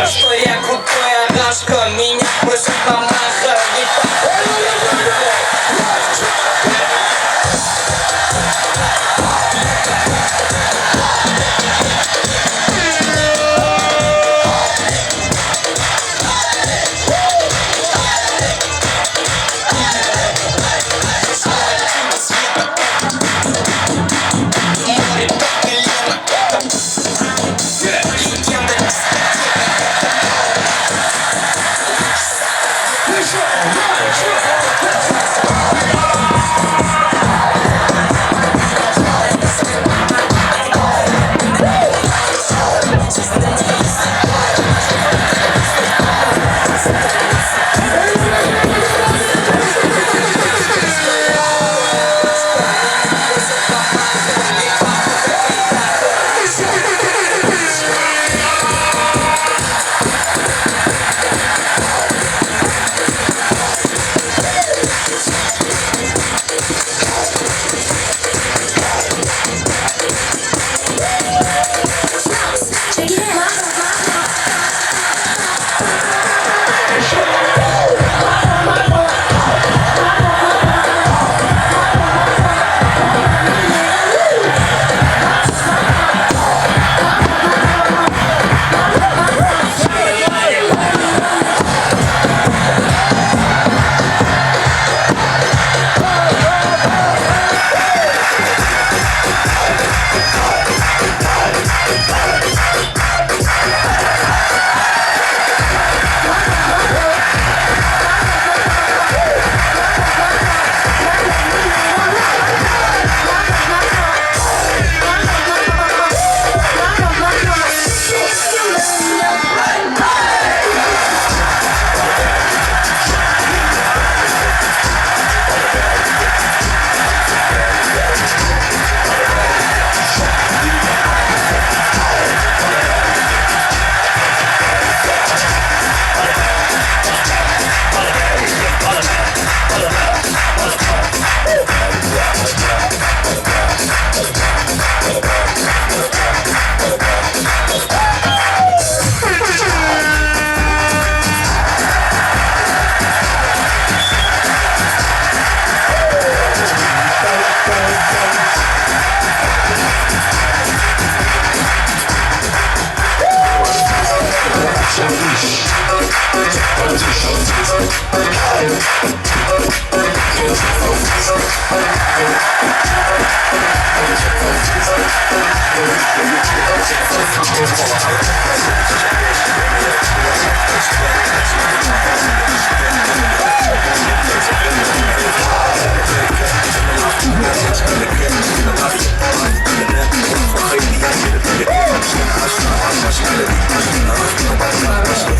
что я крутая рашка, меня просят помахать.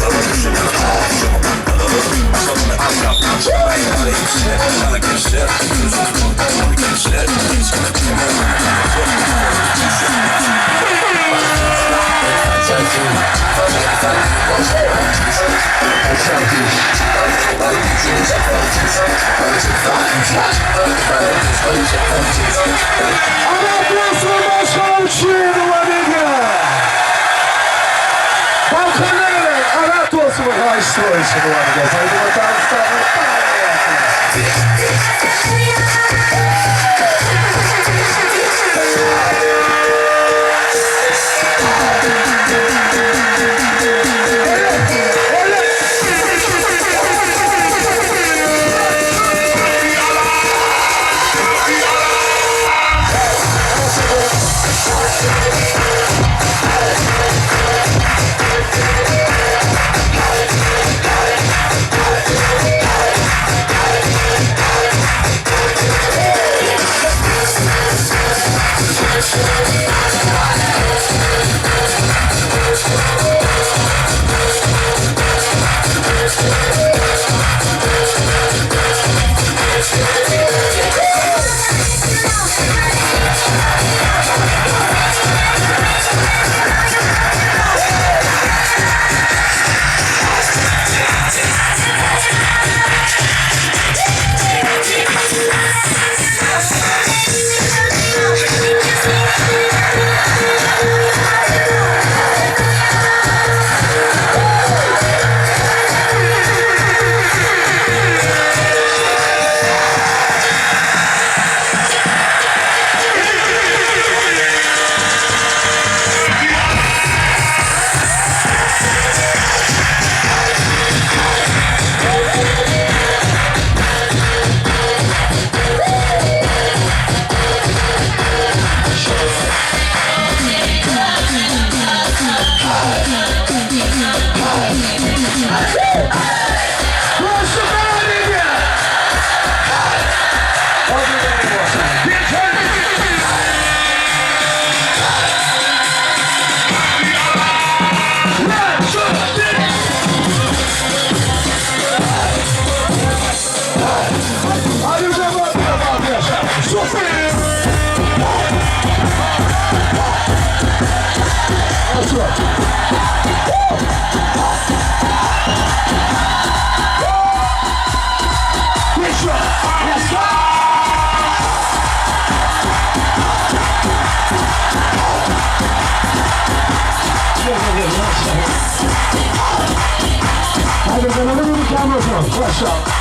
I'm Gelişi devam ediyor. Haydi bakalım. Hadi canım bir mükemmel olsun. Başla.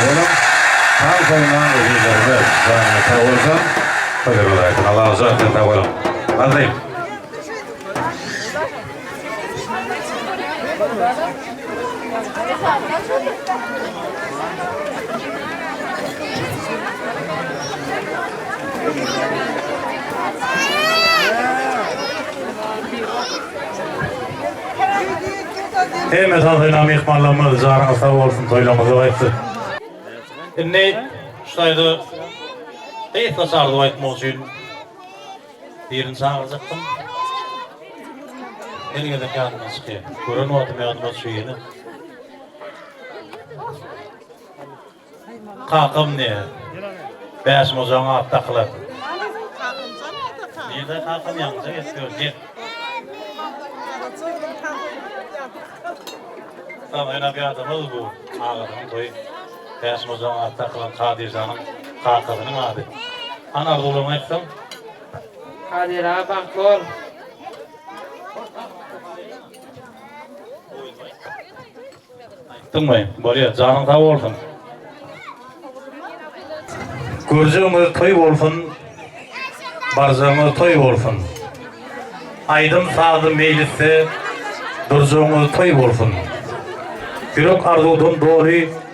olun. Tam koyulan ödüllerimiz. Zanına sağ olsun. Hayır olayın. Allah'a uzak sağ olun. Anlayın. Hemme tanıyla mihmanlarımız zarına sağ olsun toylamızı ayıptı. Şimdi şuraydı keyifle sardı ayıtma için birini çağıracaktım. Eline de kağıdına sıkıyor. Kurun otum yağdıma suyunu. Kalkım diye. Beşim o zaman at takılar. Bir de kalkım yanınca getiriyor. Gel. Ama öyle bir adamız bu. Ağırın toyu. Beşim o zaman at takılan Kadircan'ın kalkımının adı. Anadolu'ma ettim. Kadir ağa bak ol. Ayıttın buraya canın sağ olsun. Göreceğimiz toy olsun, barzağımız toy olsun. Aydın sağdı meclisi, duracağımız toy olsun. Yürek arzudan doğru,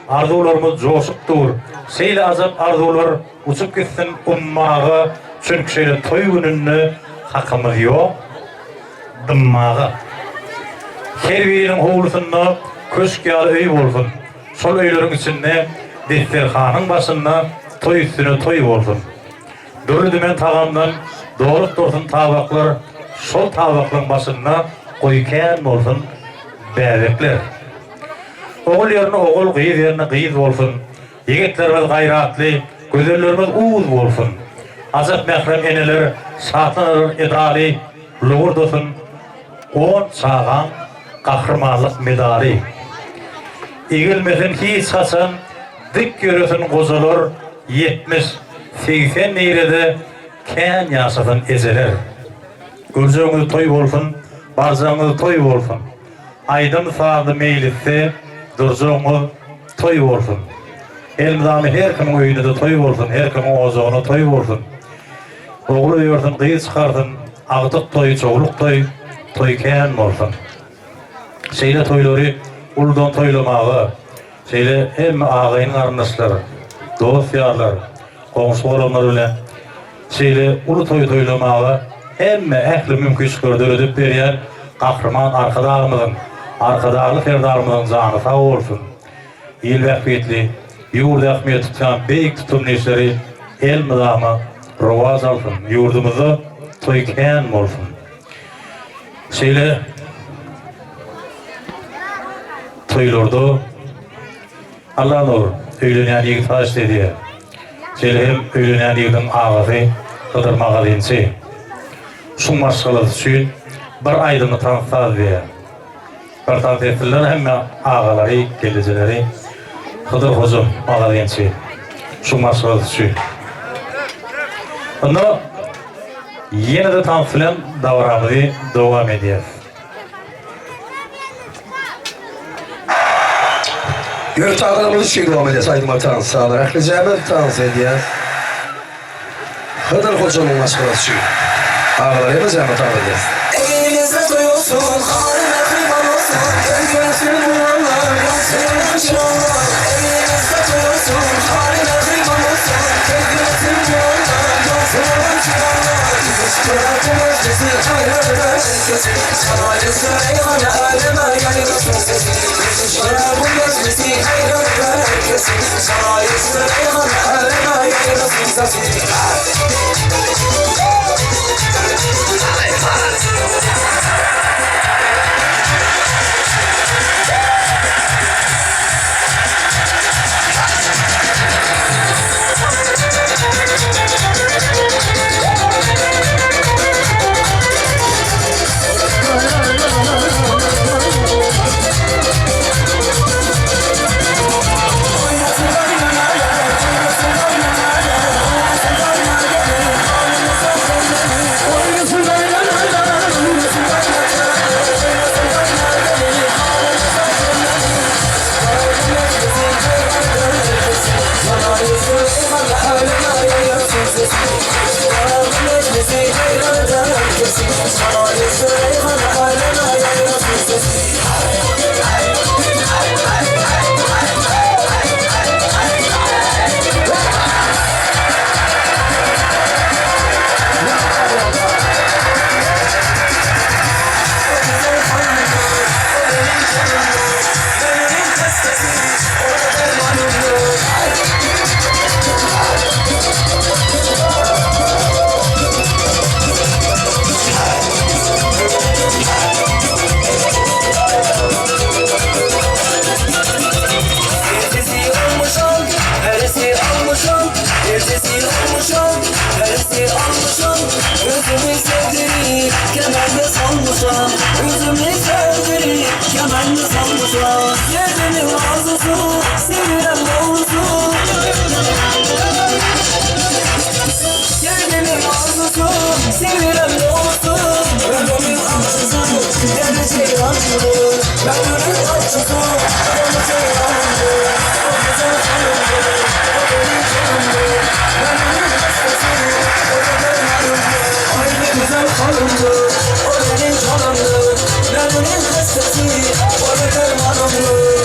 arzularımız coşuktur. Seyle azap arzular uçup gitsin ummağı, çünkü şeyle toy gününü hakkımız yok, dımmağı. Her birinin oğlusunda köşkyalı öy olsun. Sol öylerin içinde Defterhanın başında toy üstüne toy olsun. Dörlü dümen tağamdan doğrup dursun tabaklar, sol tabakların başında koyken olsun bebekler. Oğul yerine oğul, kıyız yerine kıyız olsun. Yigitlerimiz gayratlı, güzellerimiz uğuz olsun. Azat mehrem eneler, satınır idali, luğurdusun. 10 çağan kahramanlık medali. İgilmesin hiç hasan, dik görüsün kozalar, 70-80 neyrede ken yasatın ezeler. Gözüňiz toy bolsun, barzağınız toy bolsun. Aydın sağdı meylitte, duracağınız toy bolsun. Elmdamı her kimin öýünde toy bolsun, her kimin ozağına toy bolsun. Oğlu diyorsun, kıyı çıkardın, ağdık toy, çoğuluk toy, toy ken bolsun. Şeyle toyları uldan toylamağı, şeyle hem ağayın arnaşları, dost yarlar, komşu olanlar öyle, şeyle ulu toy toylamağı, hem ehli mümkünçlükleri ödüp beriyen kahraman arkadağlı ferdarımızın canı sağ olsun. İl vekfiyetli, yurda ekmeği tutan beyik tutum neşleri el mıdamı rovaz alsın, yurdumuzu toyken olsun. Şeyle toylarda Allah'ın olur, öylenen yigit taş dediği. Şeyle hem öylenen yigitin ağası kıdırmağa deyince. Şun maşgalat üçün bir aydını tanıtad diye. Bir tanıt ettiler hem ağaları, geleceleri Kıdır hocam mağa deyince. Şun maşgalat üçün. Onu yine de tanıtılan davramızı devam ediyor. Yürü tağlarımızı şey devam edeceğiz. Aydıma tanısı sağlar. Aklıcağımı tanısı ediyor. Hıdır hocamın maşgalat üçün. Ağlar yapacağımı tanıdıyız. Elinizde duyulsun, haline kıyman olsun. Gölgünsün duyanlar, yansın çıranlar. Elinizde duyulsun, haline kıyman olsun. Gölgünsün duyanlar, yansın çıranlar. Bırakınız bizi hayırlı herkesi. Sanayisi meyhane aleme yayılsın sesi. Bırakınız bizi hayırlı herkesi. Sanayisi meyhane aleme yayılsın sesi. gözleri kemenli salmışlar Gecenin arzusu sevilen doğrusu Gecenin arzusu sevilen doğrusu Ölümün acısı geleceği acılı Ölümün acısı geleceği acılı O güzel canımdı o benim canımdı Ölümün hastası o da benim arımdı Ay ne güzel karımdı o benim canımdı Ölümün hastası o da benim arımdı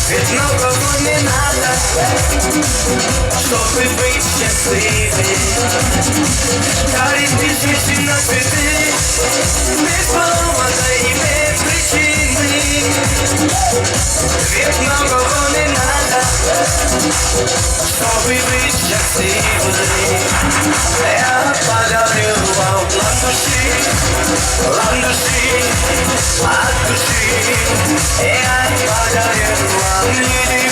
Ведь многого не надо, чтобы быть счастливым. Дарит тысячи на цветы, без повода и без причины. Ведь многого не надо, чтобы быть счастливым. Я подарю вам ландыши от души. Я подарю вам лилии,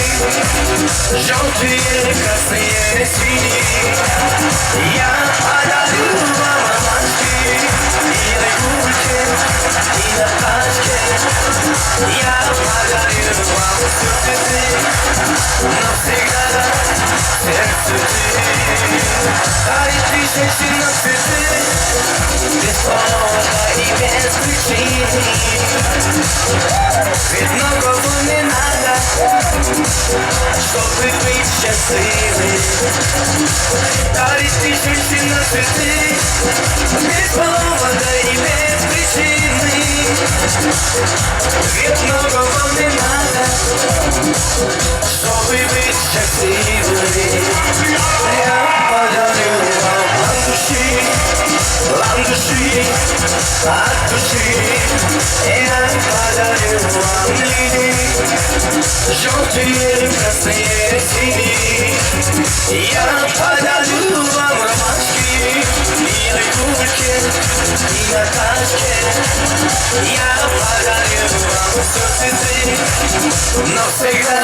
желтые, красные, синие. Я подарю вам ромашки и на гульке, и на тачке. Я подарю вам все цветы, навсегда сердце ты. Дарит тысячи на цветы, без повода и без причины. Ведь многого не надо, чтобы быть счастливым. Дарит тысячи на цветы, без повода и без причины. Ведь многого не надо, чтобы быть счастливым. Я подарю вам ландыши от души. Я подарю вам лилии, желтые, красные, синие. Я подарю вам ромашки и на гульке, и на тачке. Я подарю вам все цветы, навсегда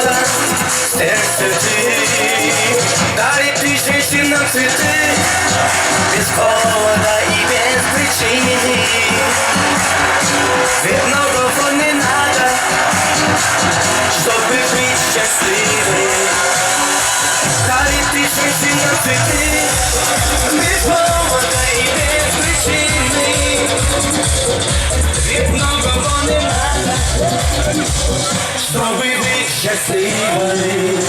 сердце ты. Дарит тысячи на цветы, без повода и без причины. Ведь многого не надо, чтобы быть счастливым. Дарит тысячи на цветы, без повода и без причины. Ведь многого не надо, чтобы быть счастливым.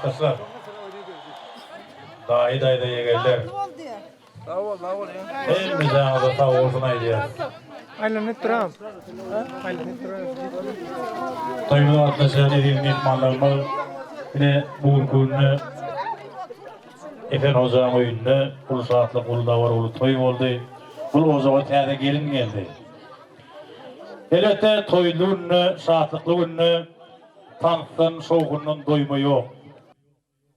arkadaşlar. Dahi da yegeller. Sağ ol ya. Hemmizanıza sağ olsun aydiyar. Aylanıp duram. Aylanıp duram. Toyumda atlaşan edilmiş mehmanlarımız yine bugün gününü Efen Hoca'nın oyununu Ulu Saatlı Ulu Davar Ulu Toy oldu. Ulu Hoca'ya täze gelin geldi. Elbette toylu gününü, saatlıklı gününü tanıtın soğuğunun doyumu yok.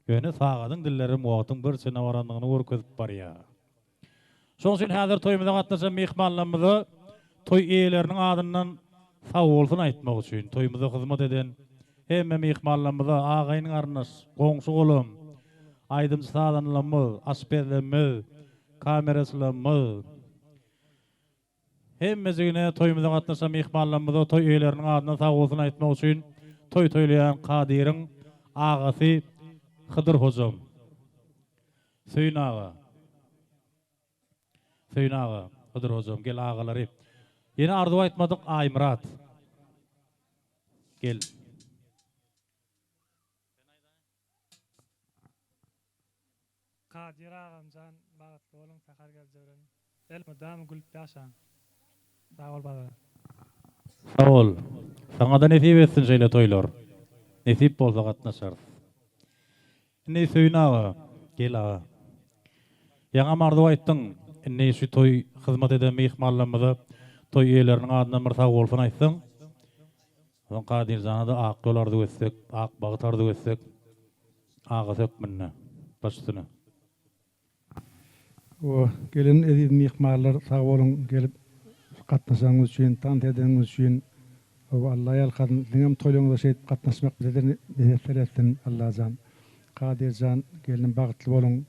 Yönü sağadın dillerim oğutun bir sene varandığını görkezip var ya. Son için hazır toyumuzdan atlaşan mehmanlarımızı toy eyelerinin adından sağ olsun aytmak için toyumuza hizmet eden hemme mehmanlarımıza ağayın arnaz, qoňşu golum, aydymçy sadanlarymyz, asperlerimiz, kameraslarymyz hemmezine toyumuzdan atlaşan mehmanlarymyza toy eyelerinin adından sağ olsun aytmak için toy toylayan Kadir'in ağası Hıdır hocam. Söyün ağa. Söyün ağa. Hıdır hocam. Gel ağaları. Yine ardu aytmadık Aymrat. Gel. Kadir ağamcan bağıtlı olun takar gelcevren. Elmudam gülüp yaşan. Sağ ol baba. Sağ ol. Sana da nesip etsin şeyle toylar. Nesip bolsa katnaşar. Ne söyün ağa. Gel ağa. Yaňa mardu aytdyň. Ne şu toy hizmet eden mehmanlarymyza toy eýeleriniň adyndan bir sag bolsun aýtsaň. Son Kadir zana da ak dolardy götsek, ak bagtardy götsek. Ağa sökmünne. Başsyny. O gelin edip mehmanlar sağ olun gelip katnaşaňyz üçin, tant edeňiz üçin Allah ýalkadyn diňem toýlaňyza şeýip katnaşmak bilen etsin Allah'jan. Kadirjan gelin bagtly bolun.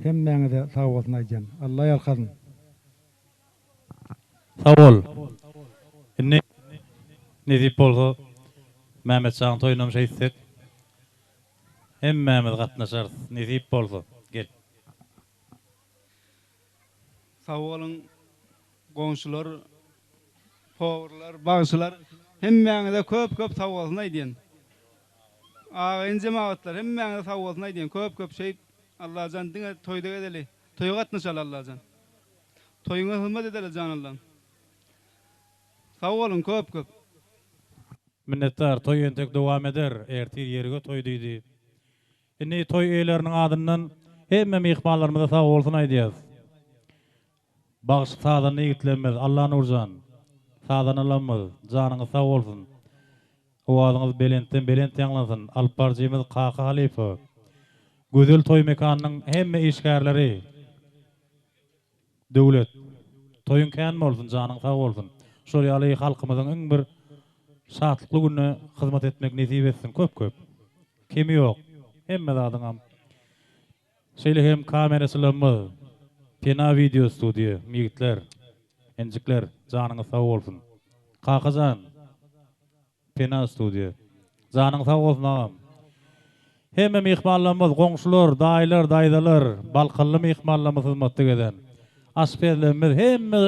Hemmeňize sağ bolsun aýdym. Allah ýalkadyn. Sağ ol. Ne dip bolsa Mehmet Şahan toýunam şeýsek. Hemmemiz gatnaşar. Ne dip bolsa. Gel. Sağ olun goňşular, powurlar, bagşylar hemmeňize köp sağ bolsun aýdym. Ağayın cemaatlar hemmeňize sağ bolsun aýdym. Köp şeýip Allah'jan diňe toýda edeli. Toýga gatnaşal Allah'jan. Toýuňa hizmet edeli jan Allah. Sağ olun köp. Minnettar toy entek dowam eder. Ertir ýerige toy diýdi. Indi toy eýleriniň adyndan hemme mehmanlarymyza sag bolsun aýdýas. Bagyş sadany ýigitlerimiz Allah nurjan. Sadanalymyz janyňyz sag bolsun. Owazyňyz belent ýanglansyn. Alparjymyz Kaka Halifa. Gözel toy mekanynyň hemme işgärleri. Döwlet. Toyun kän bolsun, janyň sag bolsun. Şol ýaly halkymyzyň iň bir şatlykly gününe hizmet etmek nesip etsin köp. Kimi ýok. Hemme zadyňam. Şeýle hem kameraçylarymyz, Pena video studio, migitler, enjikler, janyňyz sag bolsun. Kakajan, Pena studio. Janyň sag bolsun agam. Hemme mehmanlarymyz, goňşular, daýlar, daýdalar, balkylly mehmanlarymyz hizmet eden. Asperlerimiz hemme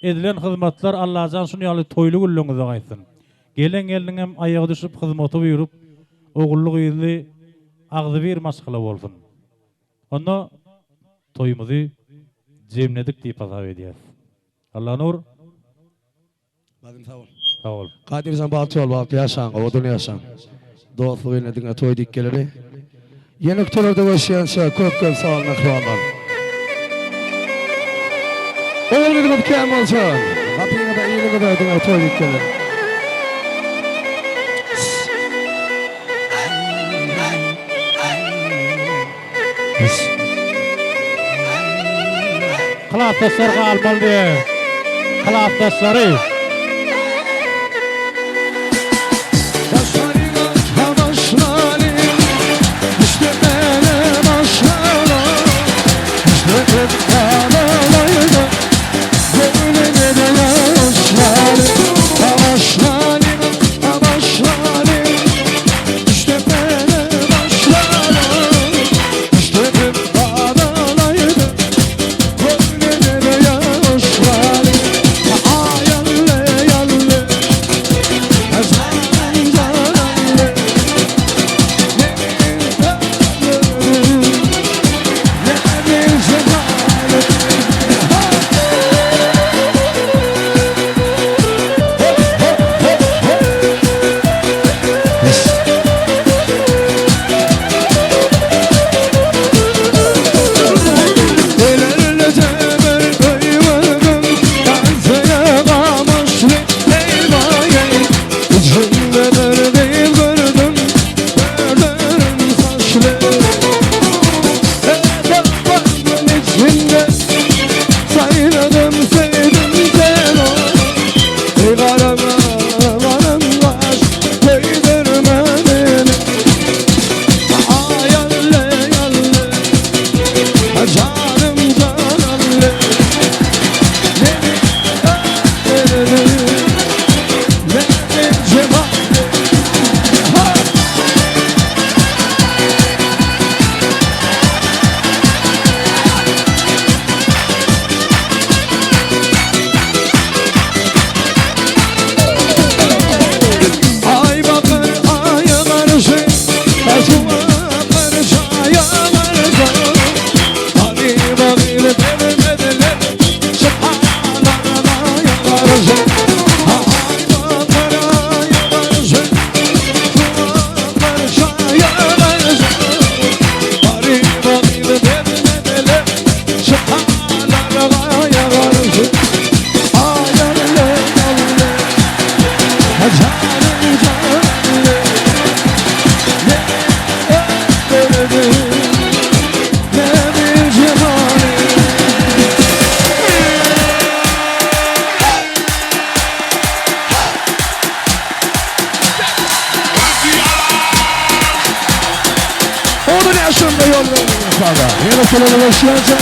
edilen hizmetler Allah'jan şunu ýaly toýly güllüňize gaýsyn. Gelen hem aýagy düşüp hizmeti buyurup, ogullyk ýyly agzy bir maşgala bolsun. Onda toýumuzy jemledik diýip hasap edýäs. Allah nur. Bagym sağ ol. Sağ ol. Kadirjan bagty ol, bagty ýaşaň, owadyny ýaşaň. Dostlugy ediňe toý dikkeleri. Ýene toýlarda başlaýança köp sağ ol mehmanlar. Oğul bir kapıya malçan. Kapıya da iyi bir de toy dikkeleri. Kılafdaşlar galbaldy. Kılafdaşlary. Ayarlar canım canım Ay bakır aya karşı Acıma karşı aya karşı Ali bakır demediler Subhanallah aya karşı Ay bakır aya karşı Karşı aya karşı Ali bakır demediler Subhanallah aya karşı Ay Allah Allah Canım canım Onun yaşında yol veriyor sana. Yaratılanı başlayacak.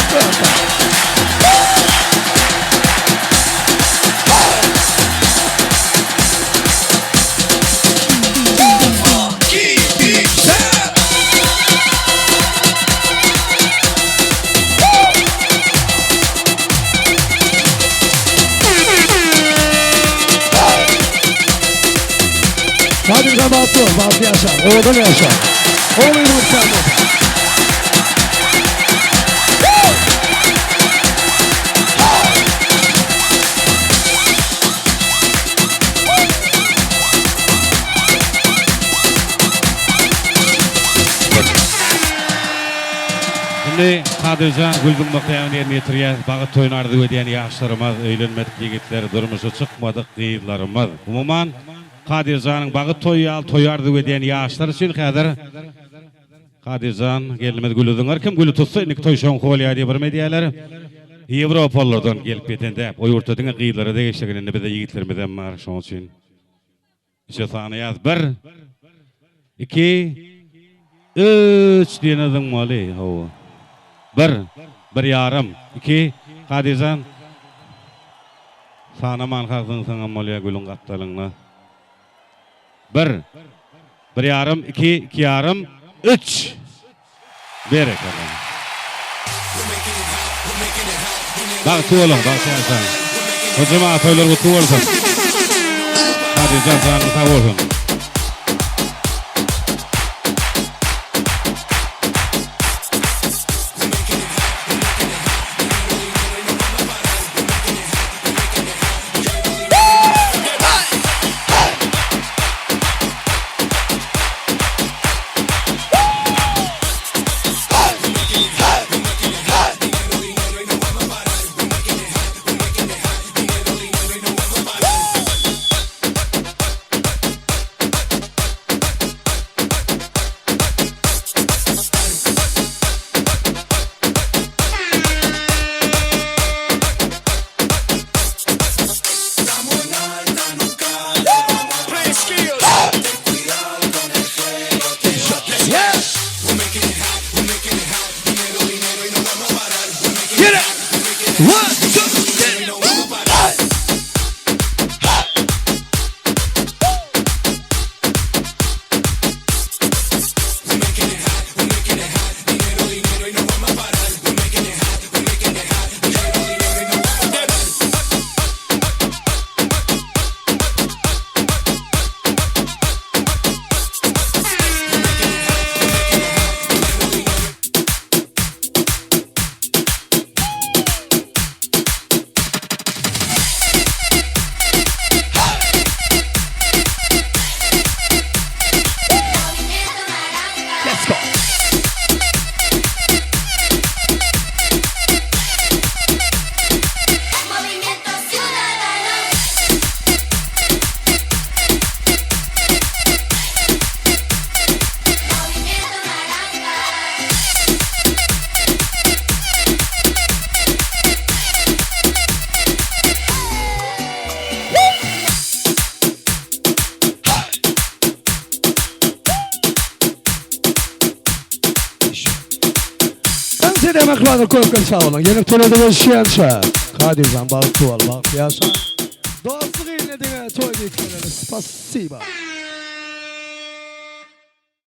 Kadir Gabatlı, Batı Yaşar, Oğuz'un Yaşar. Oğuz'un Yaşar. Şimdi Kadircan Gülgün Bakıyan Ermiyetriye Bağıt toynardı ödeyen yaşlarımız, öýlenmedik yigitler, durmuşa çıkmadık gıyırlarımız. Umuman Kadircan'ın Bağıt toyardı ödeyen yaşlar için Kadircan gelmez gülüdüňer kim gülü tutsa indik toy şoň kolya diye bir mediýalar Ýewropalardan gelip getende o ýurtadyň gıyırları da geçdigini bize yigitlerimizden bar şoň üçin. Şo sany ýaz 1 2 3 diýen adam maly hawa. 1 yarım 2 Kadircan sanaman kalktın sana malya gülün kattalığına 1 yarım 2 yarım 3 berek Allah'ım bak tuğalım bak sen hocama ataylar bu tuğalım Kadircan sana sağ olsun Ne demek vardır köpköp sağ olun. Yeni törede yaşayansa. Kadircan Balıklıoğlu Bahtiyar Şahan. Dostluk eline dine toy dikmeleri. Spasiba.